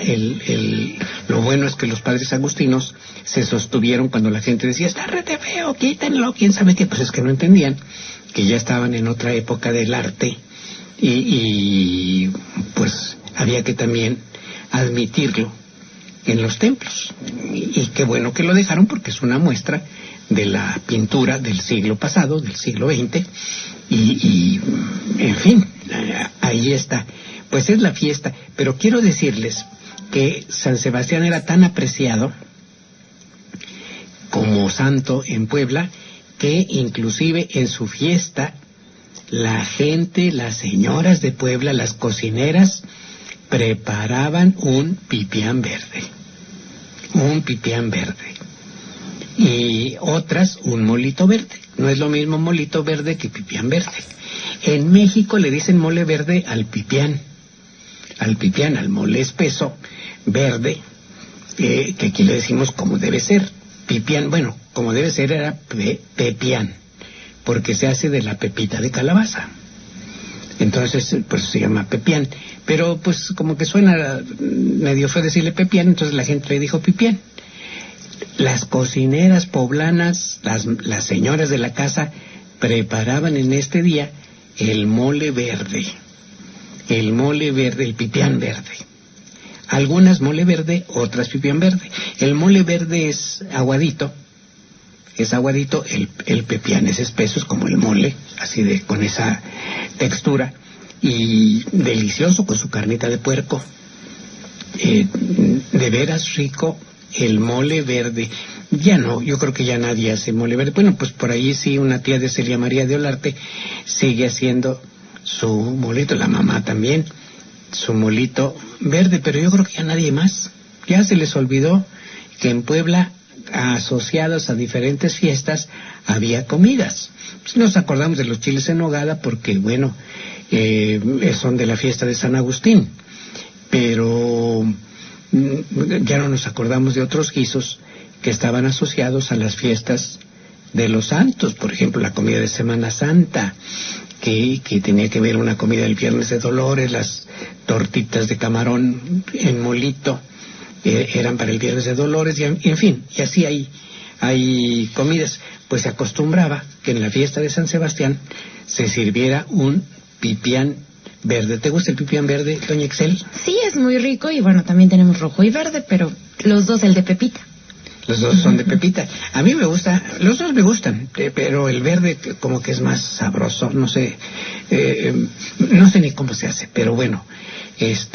lo bueno es que los padres agustinos se sostuvieron cuando la gente decía, está rete feo, quítenlo, quién sabe qué. Pues es que no entendían que ya estaban en otra época del arte y pues había que también admitirlo en los templos. Y qué bueno que lo dejaron, porque es una muestra de la pintura del siglo pasado, del siglo XX, y en fin, ahí está. Pues es la fiesta, pero quiero decirles que San Sebastián era tan apreciado como santo en Puebla, que inclusive en su fiesta la gente, las señoras de Puebla, las cocineras, preparaban un pipián verde, y otras un molito verde. No es lo mismo molito verde que pipián verde. En México le dicen mole verde al pipián, al mole espeso verde, que aquí le decimos como debe ser. Pipián, bueno, como debe ser era pepián, porque se hace de la pepita de calabaza. Entonces, pues se llama pepián. Pero pues como que suena medio feo decirle pepián, entonces la gente le dijo pipián. Las cocineras poblanas, las señoras de la casa, preparaban en este día el mole verde, el pipián verde. Algunas mole verde, otras pipián verde. El mole verde es aguadito, el pepián es espeso, es como el mole, así con esa textura, y delicioso con su carnita de puerco. De veras rico el mole verde. Ya no, yo creo que ya nadie hace mole verde. Bueno, pues por ahí sí, una tía de Celia María de Olarte sigue haciendo su molito, la mamá también, su molito verde, pero yo creo que ya nadie más. Ya se les olvidó que en Puebla, asociados a diferentes fiestas, había comidas. Pues nos acordamos de los chiles en nogada porque, bueno, son de la fiesta de San Agustín, pero ya no nos acordamos de otros guisos que estaban asociados a las fiestas de los santos. Por ejemplo, la comida de Semana Santa, que tenía que ver una comida del Viernes de Dolores, las tortitas de camarón en molito, eran para el Viernes de Dolores, y en fin, y así hay comidas. Pues se acostumbraba que en la fiesta de San Sebastián se sirviera un pipián verde. ¿Te gusta el pipián verde, doña Excel? Sí, es muy rico, y bueno, también tenemos rojo y verde, pero los dos el de pepita. Los dos son de pepita. A mí me gusta, los dos me gustan, pero el verde como que es más sabroso, no sé ni cómo se hace, pero bueno, es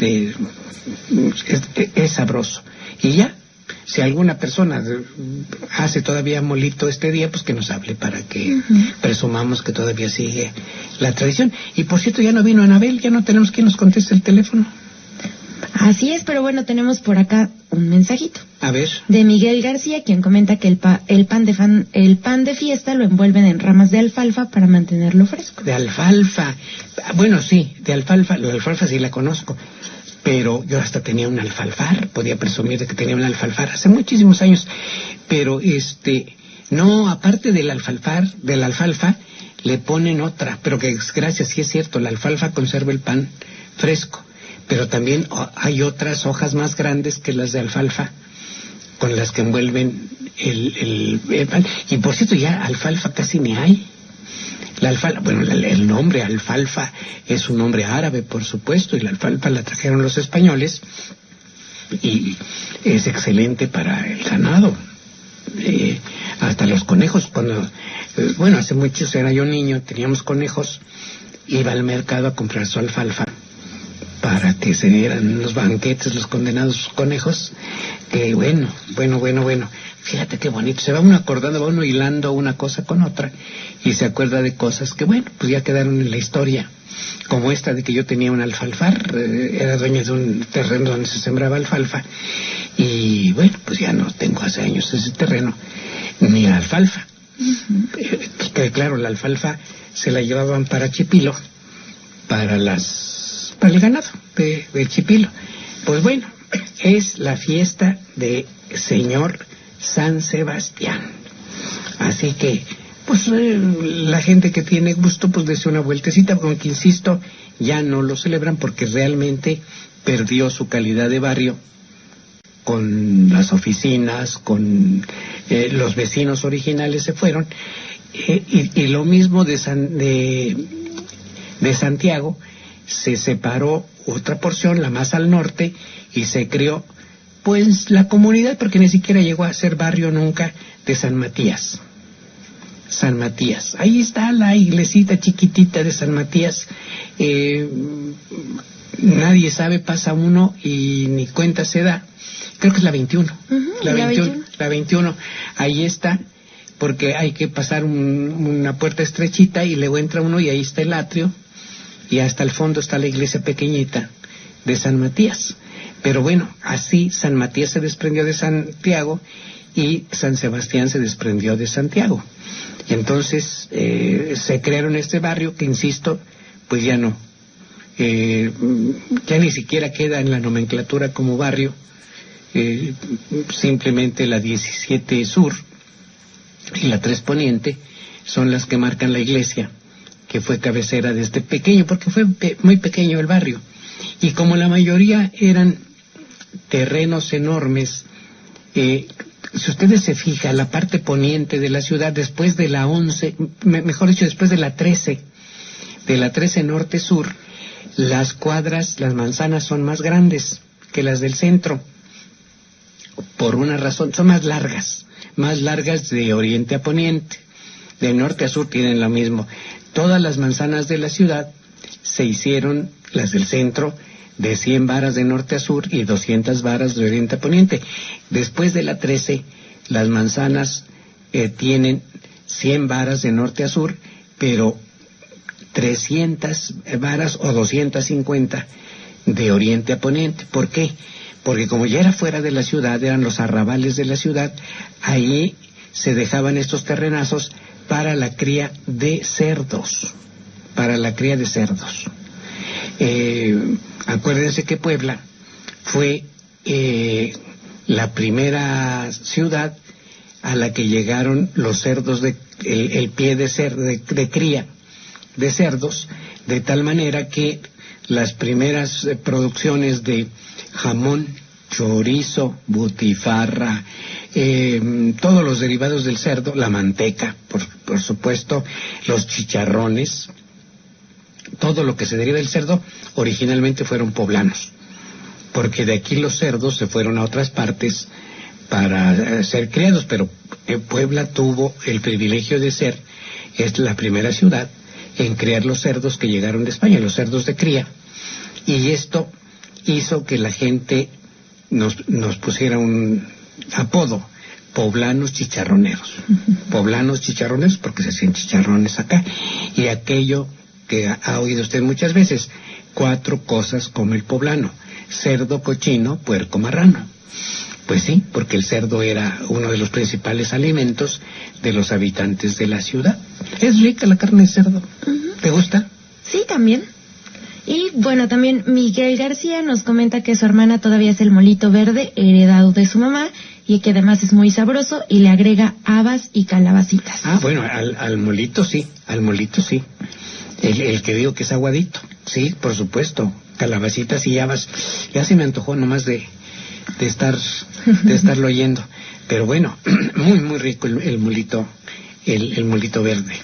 sabroso. Y ya, si alguna persona hace todavía molito este día, pues que nos hable para que presumamos que todavía sigue la tradición. Y por cierto, ya no vino Anabel, ya no tenemos quien nos conteste el teléfono. Así es, pero bueno, tenemos por acá un mensajito. A ver. De Miguel García, quien comenta que el pan de fiesta lo envuelven en ramas de alfalfa para mantenerlo fresco. De alfalfa. Bueno, sí, de alfalfa. Lo de alfalfa sí la conozco. Pero yo hasta tenía un alfalfar. Podía presumir de que tenía un alfalfar hace muchísimos años. Pero no, aparte del alfalfa, le ponen otra. Pero que gracias, sí es cierto, la alfalfa conserva el pan fresco. Pero también hay otras hojas más grandes que las de alfalfa, con las que envuelven el pan. Y por cierto, ya alfalfa casi ni hay. La alfalfa, bueno, el nombre alfalfa es un nombre árabe, por supuesto, y la alfalfa la trajeron los españoles, y es excelente para el ganado. Hasta los conejos, cuando, hace muchos, era yo niño, teníamos conejos, iba al mercado a comprar su alfalfa, para que se dieran los banquetes, los condenados conejos, que bueno. Fíjate qué bonito, se va uno acordando, va uno hilando una cosa con otra, y se acuerda de cosas que, bueno, pues ya quedaron en la historia, como esta de que yo tenía un alfalfar, era dueña de un terreno donde se sembraba alfalfa, y bueno, pues ya no tengo hace años ese terreno, ni alfalfa. Que claro, la alfalfa se la llevaban para Chipilo, para el ganado de Chipilo. Pues bueno, es la fiesta de Señor San Sebastián. Así que, pues la gente que tiene gusto, pues dése una vueltecita, porque insisto, ya no lo celebran porque realmente perdió su calidad de barrio con las oficinas, con los vecinos originales se fueron, y lo mismo de Santiago. Se separó otra porción, la más al norte, y se creó, pues, la comunidad, porque ni siquiera llegó a ser barrio nunca, de San Matías. San Matías. Ahí está la iglesita chiquitita de San Matías. Nadie sabe, pasa uno y ni cuenta se da. Creo que es la 21. La 21. Ahí está, porque hay que pasar una puerta estrechita y luego entra uno y ahí está el atrio. Y hasta el fondo está la iglesia pequeñita de San Matías. Pero bueno, así San Matías se desprendió de Santiago y San Sebastián se desprendió de Santiago. Y entonces se crearon este barrio que, insisto, pues ya no. Ya ni siquiera queda en la nomenclatura como barrio. Simplemente la 17 Sur y la 3 Poniente son las que marcan la iglesia, que fue cabecera de este pequeño, porque fue muy pequeño el barrio. Y como la mayoría eran terrenos enormes, si ustedes se fijan, la parte poniente de la ciudad, después de la 11, mejor dicho, después de la 13 norte-sur, las cuadras, las manzanas son más grandes que las del centro. Por una razón, son más largas de oriente a poniente. De norte a sur tienen lo mismo. Todas las manzanas de la ciudad se hicieron, las del centro, de 100 varas de norte a sur y 200 varas de oriente a poniente. Después de la 13, las manzanas tienen 100 varas de norte a sur, pero 300 varas o 250 de oriente a poniente. ¿Por qué? Porque como ya era fuera de la ciudad, eran los arrabales de la ciudad, ahí se dejaban estos terrenazos para la cría de cerdos, acuérdense que Puebla fue la primera ciudad a la que llegaron los cerdos el pie de cría de cerdos, de tal manera que las primeras producciones de jamón, chorizo, butifarra, todos los derivados del cerdo, la manteca, por supuesto, los chicharrones, todo lo que se deriva del cerdo, originalmente fueron poblanos, porque de aquí los cerdos se fueron a otras partes para ser criados, pero Puebla tuvo el privilegio de ser, es la primera ciudad en criar los cerdos que llegaron de España, los cerdos de cría, y esto hizo que la gente nos pusiera un apodo, poblanos chicharroneros, porque se hacían chicharrones acá, y aquello que ha oído usted muchas veces, 4 cosas come el poblano: cerdo, cochino, puerco, marrano. Pues sí, porque el cerdo era uno de los principales alimentos de los habitantes de la ciudad. Es rica la carne de cerdo. ¿Te gusta? Sí, también. Y bueno, también Miguel García nos comenta que su hermana todavía es el molito verde heredado de su mamá y que además es muy sabroso y le agrega habas y calabacitas. Ah, bueno, al molito sí. El que digo que es aguadito, sí, por supuesto. Calabacitas y habas. Ya se me antojó nomás de estarlo oyendo. Pero bueno, muy, muy rico el molito verde.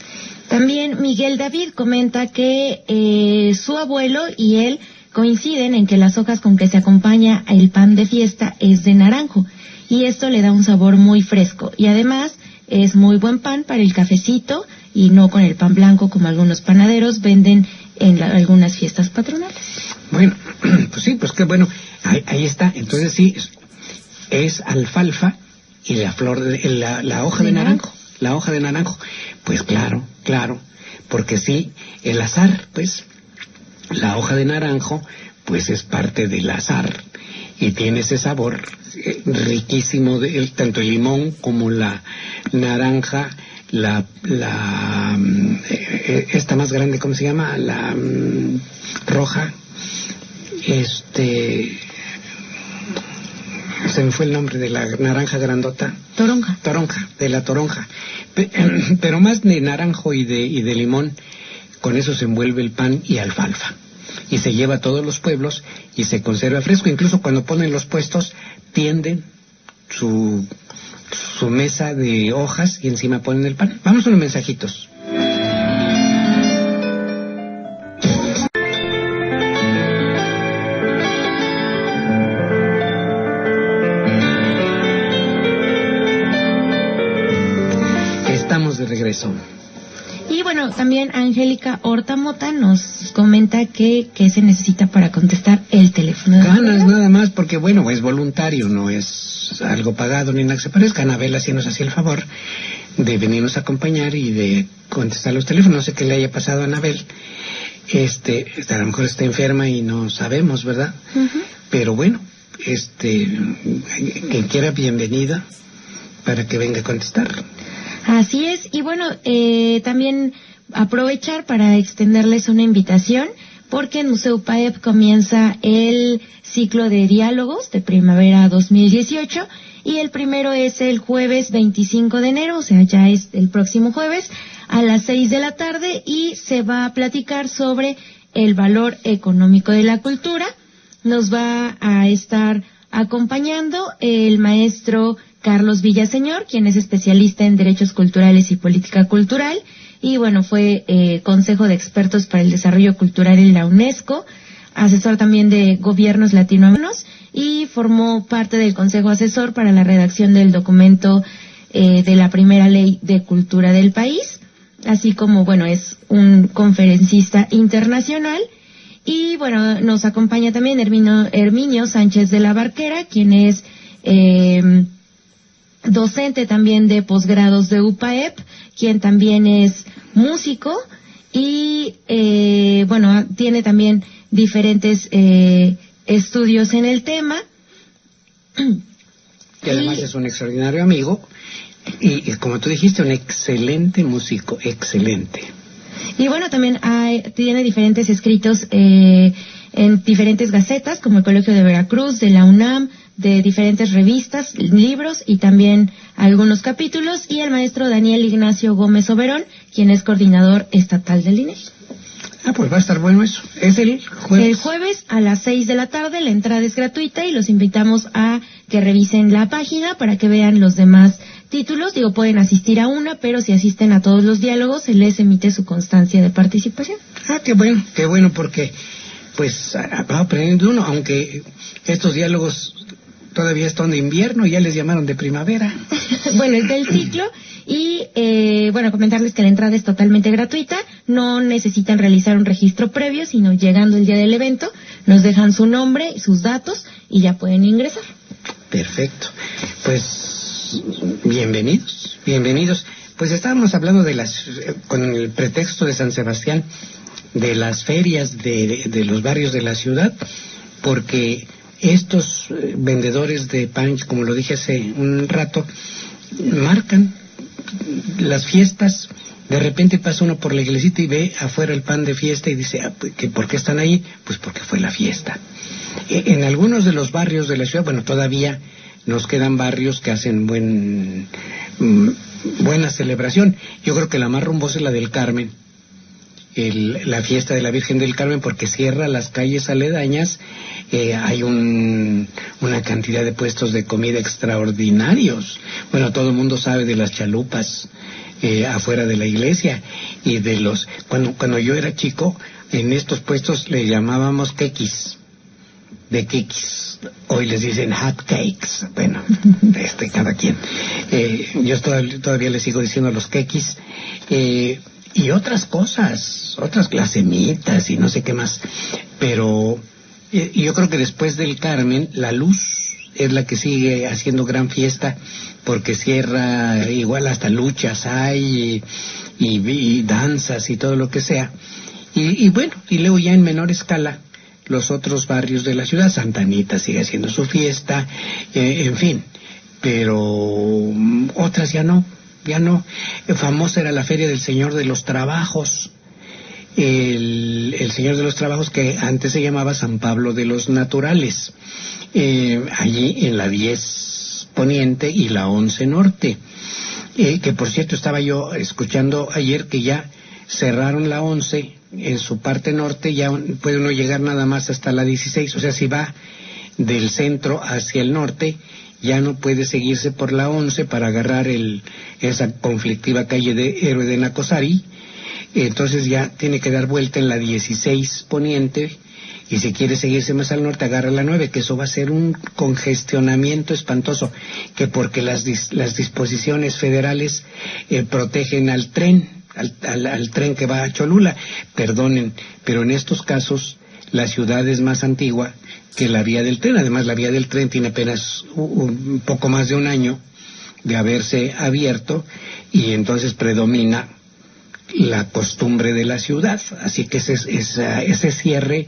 También Miguel David comenta que su abuelo y él coinciden en que las hojas con que se acompaña el pan de fiesta es de naranjo y esto le da un sabor muy fresco y además es muy buen pan para el cafecito y no con el pan blanco como algunos panaderos venden en algunas fiestas patronales. Bueno, pues sí, pues qué bueno, ahí está. Entonces sí, es alfalfa y la flor la hoja de naranjo. La hoja de naranjo, pues claro, porque sí, el azar, pues, la hoja de naranjo, pues es parte del azar y tiene ese sabor riquísimo, tanto el limón como la naranja, esta más grande, ¿cómo se llama? La roja, se me fue el nombre de la naranja grandota. De la toronja. Pero más de naranjo y de limón, con eso se envuelve el pan y alfalfa. Y se lleva a todos los pueblos y se conserva fresco. Incluso cuando ponen los puestos, tienden su mesa de hojas y encima ponen el pan. Vamos a unos mensajitos. De regreso. Y bueno, también Angélica Hortamota nos comenta que se necesita para contestar el teléfono. Ganas nada más, porque bueno, es voluntario, no es algo pagado ni nada que se parezca. Anabel así nos hacía el favor de venirnos a acompañar y de contestar los teléfonos. No sé qué le haya pasado a Anabel. A lo mejor está enferma y no sabemos, ¿verdad? Pero bueno, quien quiera, bienvenida para que venga a contestar. Así es, y bueno, también aprovechar para extenderles una invitación, porque en Museo UPAEP comienza el ciclo de diálogos de primavera 2018, y el primero es el jueves 25 de enero, o sea, ya es el próximo jueves, a las 6 de la tarde, y se va a platicar sobre el valor económico de la cultura. Nos va a estar acompañando el maestro Carlos Villaseñor, quien es especialista en derechos culturales y política cultural, y bueno, fue Consejo de Expertos para el Desarrollo Cultural en la UNESCO, asesor también de gobiernos latinoamericanos, y formó parte del Consejo Asesor para la redacción del documento de la primera ley de cultura del país, así como, bueno, es un conferencista internacional. Y bueno, nos acompaña también Herminio Sánchez de la Barquera, quien es docente también de posgrados de UPAEP, quien también es músico y bueno, tiene también diferentes estudios en el tema. Y además es un extraordinario amigo y como tú dijiste, un excelente músico, excelente. Y bueno, también tiene diferentes escritos en diferentes gacetas, como el Colegio de Veracruz, de la UNAM, de diferentes revistas, libros y también algunos capítulos, y el maestro Daniel Ignacio Gómez Oberón, quien es coordinador estatal del INEGI. Pues va a estar bueno eso. ¿Es el jueves? El jueves a las 6 de la tarde, la entrada es gratuita y los invitamos a que revisen la página para que vean los demás títulos. Digo, pueden asistir a una, pero si asisten a todos los diálogos, se les emite su constancia de participación. Qué bueno, porque pues va aprendiendo uno, aunque estos diálogos todavía están de invierno, ya les llamaron de primavera. Bueno, es del ciclo y bueno, comentarles que la entrada es totalmente gratuita, no necesitan realizar un registro previo, sino llegando el día del evento, nos dejan su nombre y sus datos y ya pueden ingresar. Perfecto, pues bienvenidos. Pues estábamos hablando con el pretexto de San Sebastián, de las ferias de los barrios de la ciudad, porque estos vendedores de pan, como lo dije hace un rato, marcan las fiestas. De repente pasa uno por la iglesita y ve afuera el pan de fiesta y dice, ¿que por qué están ahí? Pues porque fue la fiesta. En algunos de los barrios de la ciudad, bueno, todavía nos quedan barrios que hacen buena celebración. Yo creo que la más rumbosa es la del Carmen, la fiesta de la Virgen del Carmen, porque cierra las calles aledañas. Hay una cantidad de puestos de comida extraordinarios. Bueno, todo el mundo sabe de las chalupas afuera de la iglesia y de cuando yo era chico, en estos puestos le llamábamos quequis, de quequis. Hoy les dicen hot cakes. Bueno, cada quien. Yo todavía les sigo diciendo los quequis. Y otras cosas, las semitas y no sé qué más. Pero yo creo que después del Carmen, la Luz es la que sigue haciendo gran fiesta, porque cierra igual hasta luchas hay y danzas y todo lo que sea. Y bueno, y luego ya en menor escala los otros barrios de la ciudad. Santa Anita sigue haciendo su fiesta, en fin, pero otras ya no. Famosa era la Feria del Señor de los Trabajos, el Señor de los Trabajos, que antes se llamaba San Pablo de los Naturales, allí en la 10 Poniente y la 11 Norte, que por cierto estaba yo escuchando ayer que ya cerraron la 11 en su parte norte, ya puede uno llegar nada más hasta la 16, o sea, si va del centro hacia el norte, ya no puede seguirse por la 11 para agarrar esa conflictiva calle de Héroe de Nacosari. Entonces ya tiene que dar vuelta en la 16 Poniente, y si quiere seguirse más al norte agarra la 9, que eso va a ser un congestionamiento espantoso, que porque las disposiciones federales protegen al tren, al tren que va a Cholula. Perdonen, pero en estos casos la ciudad es más antigua que la vía del tren. Además, la vía del tren tiene apenas un poco más de un año de haberse abierto, y entonces predomina la costumbre de la ciudad. Así que ese cierre,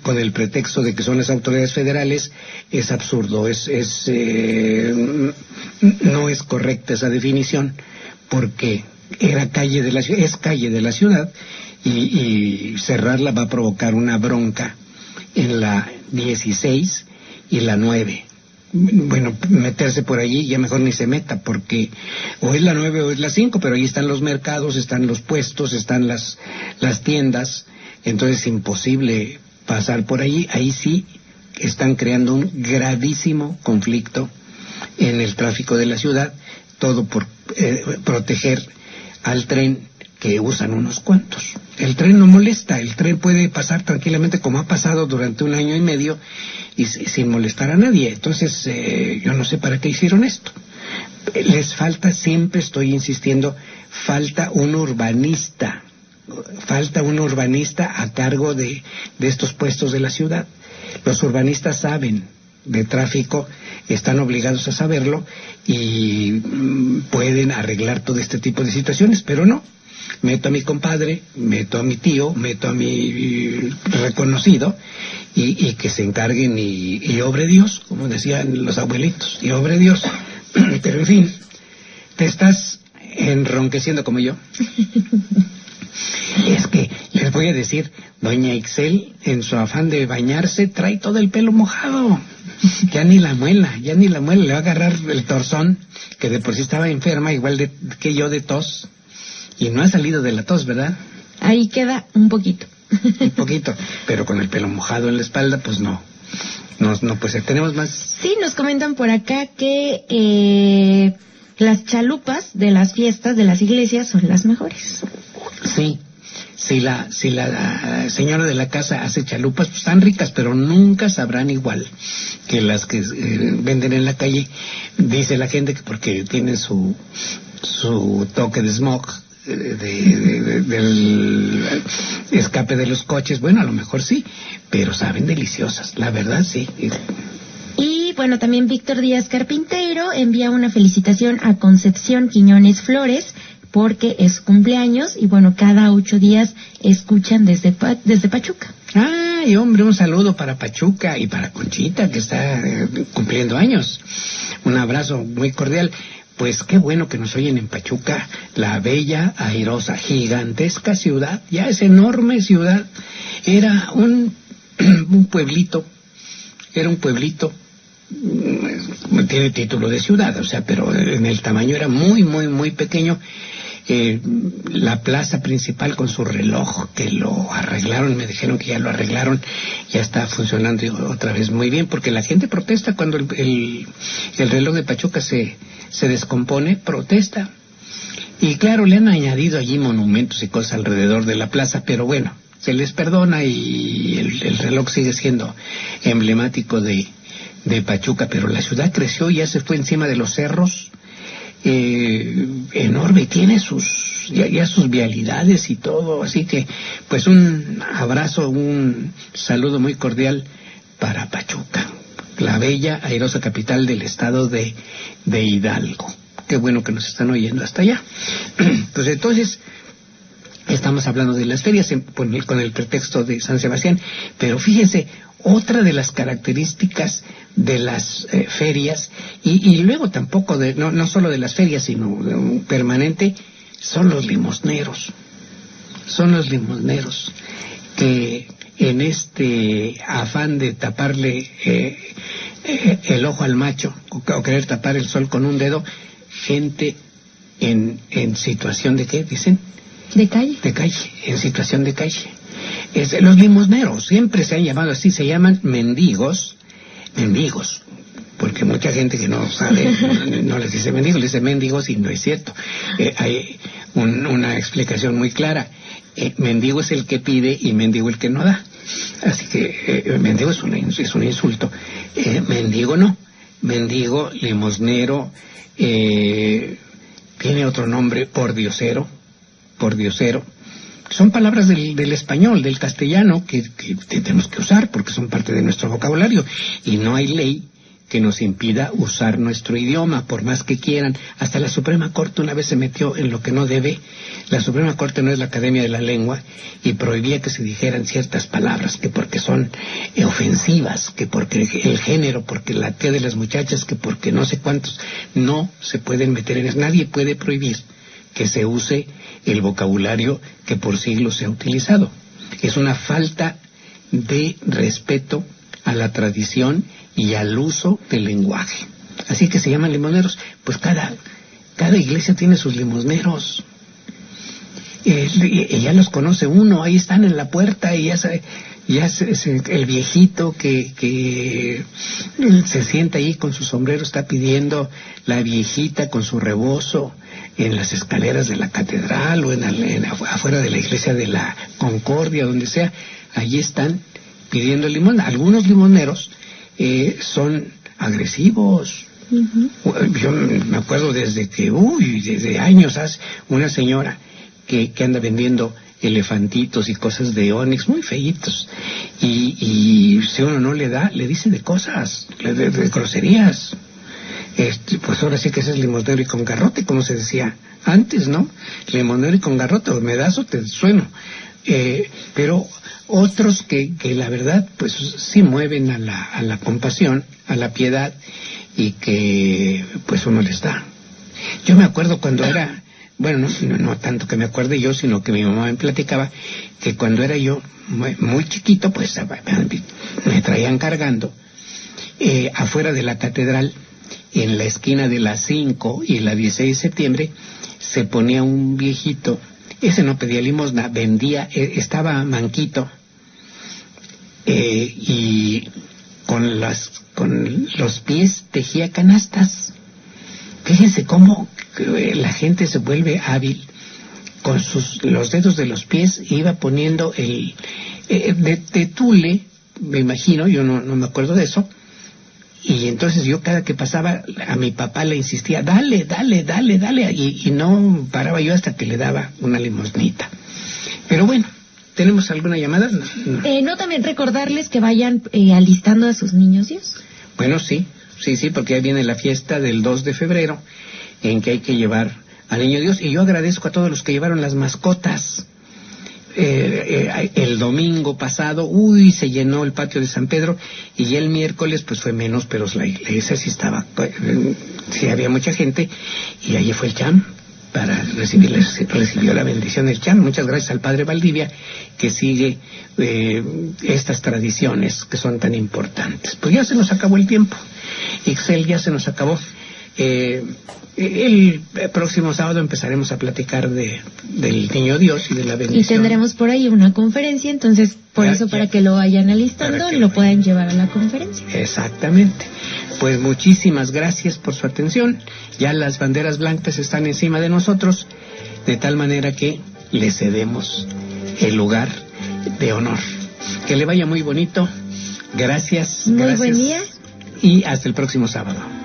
con el pretexto de que son las autoridades federales, es absurdo. No es correcta esa definición, porque era calle de la ciudad, es calle de la ciudad, y cerrarla va a provocar una bronca en la 16 y la 9. Bueno, meterse por allí ya mejor ni se meta, porque o es la 9 o es la 5, pero ahí están los mercados, están los puestos, están las tiendas, entonces es imposible pasar por allí. Ahí sí están creando un gravísimo conflicto en el tráfico de la ciudad, todo por proteger al tren, que usan unos cuantos. El tren no molesta, el tren puede pasar tranquilamente, como ha pasado durante un año y medio, y sin molestar a nadie. Entonces, yo no sé para qué hicieron esto. Les falta, siempre estoy insistiendo, falta un urbanista a cargo de estos puestos de la ciudad. Los urbanistas saben de tráfico, están obligados a saberlo y pueden arreglar todo este tipo de situaciones, pero no. meto a mi compadre, meto a mi tío, meto a mi reconocido, y que se encarguen y obre Dios, como decían los abuelitos, y obre Dios. Pero en fin, te estás enronqueciendo como yo. Es que les voy a decir, doña Ixel, en su afán de bañarse, trae todo el pelo mojado. Ya ni la muela, le va a agarrar el torzón, que de por sí estaba enferma, igual que yo de tos, y no ha salido de la tos, ¿verdad? Ahí queda un poquito. Un poquito, pero con el pelo mojado en la espalda, pues no, pues tenemos más. Sí, nos comentan por acá que las chalupas de las fiestas de las iglesias son las mejores. Sí, si la señora de la casa hace chalupas, pues están ricas, pero nunca sabrán igual que las que venden en la calle. Dice la gente que porque tienen su toque de smog, del escape de los coches. Bueno, a lo mejor sí, pero saben deliciosas, la verdad sí. Y bueno, también Víctor Díaz Carpintero envía una felicitación a Concepción Quiñones Flores porque es cumpleaños y bueno, cada 8 días escuchan desde Pachuca. Ay, hombre, un saludo para Pachuca y para Conchita, que está cumpliendo años. Un abrazo muy cordial. Pues qué bueno que nos oyen en Pachuca, la bella, airosa, gigantesca ciudad. Ya es enorme ciudad. Era un pueblito. Tiene título de ciudad, o sea, pero en el tamaño era muy, muy, muy pequeño. La plaza principal con su reloj, que lo arreglaron, me dijeron que ya lo arreglaron, ya está funcionando otra vez muy bien, porque la gente protesta cuando el reloj de Pachuca se descompone, protesta. Y claro, le han añadido allí monumentos y cosas alrededor de la plaza, pero bueno, se les perdona y el reloj sigue siendo emblemático de Pachuca, pero la ciudad creció y ya se fue encima de los cerros. Enorme, tiene sus vialidades y todo, así que pues un abrazo, un saludo muy cordial para Pachuca, la bella, airosa capital del estado de Hidalgo. Qué bueno que nos están oyendo hasta allá. Pues entonces estamos hablando de las ferias con el pretexto de San Sebastián, pero fíjense, otra de las características de las ferias, y luego tampoco no solo de las ferias, sino permanente, son los limosneros. Son los limosneros que en este afán de taparle el ojo al macho, o querer tapar el sol con un dedo, gente en situación de ¿qué dicen? De calle, en situación de calle. Los limosneros siempre se han llamado así, se llaman mendigos, porque mucha gente que no sabe no les dice mendigos, les dice mendigos y no es cierto. Hay una explicación muy clara. Mendigo es el que pide y mendigo el que no da. Así que mendigo es un insulto. Mendigo no. Mendigo, limosnero, tiene otro nombre, pordiosero. Son palabras del español, del castellano, que tenemos que usar porque son parte de nuestro vocabulario. Y no hay ley que nos impida usar nuestro idioma, por más que quieran. Hasta la Suprema Corte una vez se metió en lo que no debe. La Suprema Corte no es la Academia de la Lengua y prohibía que se dijeran ciertas palabras, que porque son ofensivas, que porque el género, porque la tía de las muchachas, que porque no sé cuántos. No se pueden meter en eso. Nadie puede prohibir que se use el vocabulario que por siglos se ha utilizado. Es una falta de respeto a la tradición y al uso del lenguaje. Así que se llaman limosneros. Pues cada iglesia tiene sus limosneros. Y ya los conoce uno, ahí están en la puerta y ya es el viejito que se sienta ahí con su sombrero, está pidiendo, la viejita con su rebozo en las escaleras de la catedral o afuera de la iglesia de la Concordia, donde sea, allí están pidiendo limosna. Algunos limoneros son agresivos. Uh-huh. Yo me acuerdo desde años hace una señora que anda vendiendo elefantitos y cosas de onix muy feitos, y si uno no le da, le dice de cosas, de groserías. Pues ahora sí que ese es limonero y con garrote, como se decía antes, ¿no? Limonero y con garrote, o me das o te sueno. Pero otros que la verdad pues sí mueven a la compasión, a la piedad, y que pues uno les da. Yo me acuerdo cuando era, bueno, no tanto que me acuerde yo, sino que mi mamá me platicaba que cuando era yo muy chiquito, pues me traían cargando afuera de la catedral, en la esquina de la 5 y la 16 de septiembre, se ponía un viejito. Ese no pedía limosna, vendía, estaba manquito, y con los pies tejía canastas. Fíjense cómo la gente se vuelve hábil. Con los dedos de los pies iba poniendo de tule, me imagino, yo no me acuerdo de eso. Y entonces yo cada que pasaba, a mi papá le insistía, dale, y no paraba yo hasta que le daba una limosnita. Pero bueno, ¿tenemos alguna llamada? No, también recordarles que vayan alistando a sus niños Dios. Bueno, sí, porque ahí viene la fiesta del 2 de febrero, en que hay que llevar al Niño Dios, y yo agradezco a todos los que llevaron las mascotas. El domingo pasado, se llenó el patio de San Pedro, y el miércoles pues fue menos, pero la iglesia sí estaba, sí había mucha gente, y allí fue el CHAM para recibió la bendición del CHAM. Muchas gracias al Padre Valdivia, que sigue estas tradiciones que son tan importantes. Pues ya se nos acabó el tiempo, Ixel, ya se nos acabó. El próximo sábado empezaremos a platicar del Niño Dios y de la bendición. Y tendremos por ahí una conferencia, entonces para que lo vayan alistando y lo puedan llevar a la conferencia. Exactamente. Pues muchísimas gracias por su atención. Ya las banderas blancas están encima de nosotros, de tal manera que le cedemos el lugar de honor. Que le vaya muy bonito. Gracias. Muy buen día. Y hasta el próximo sábado.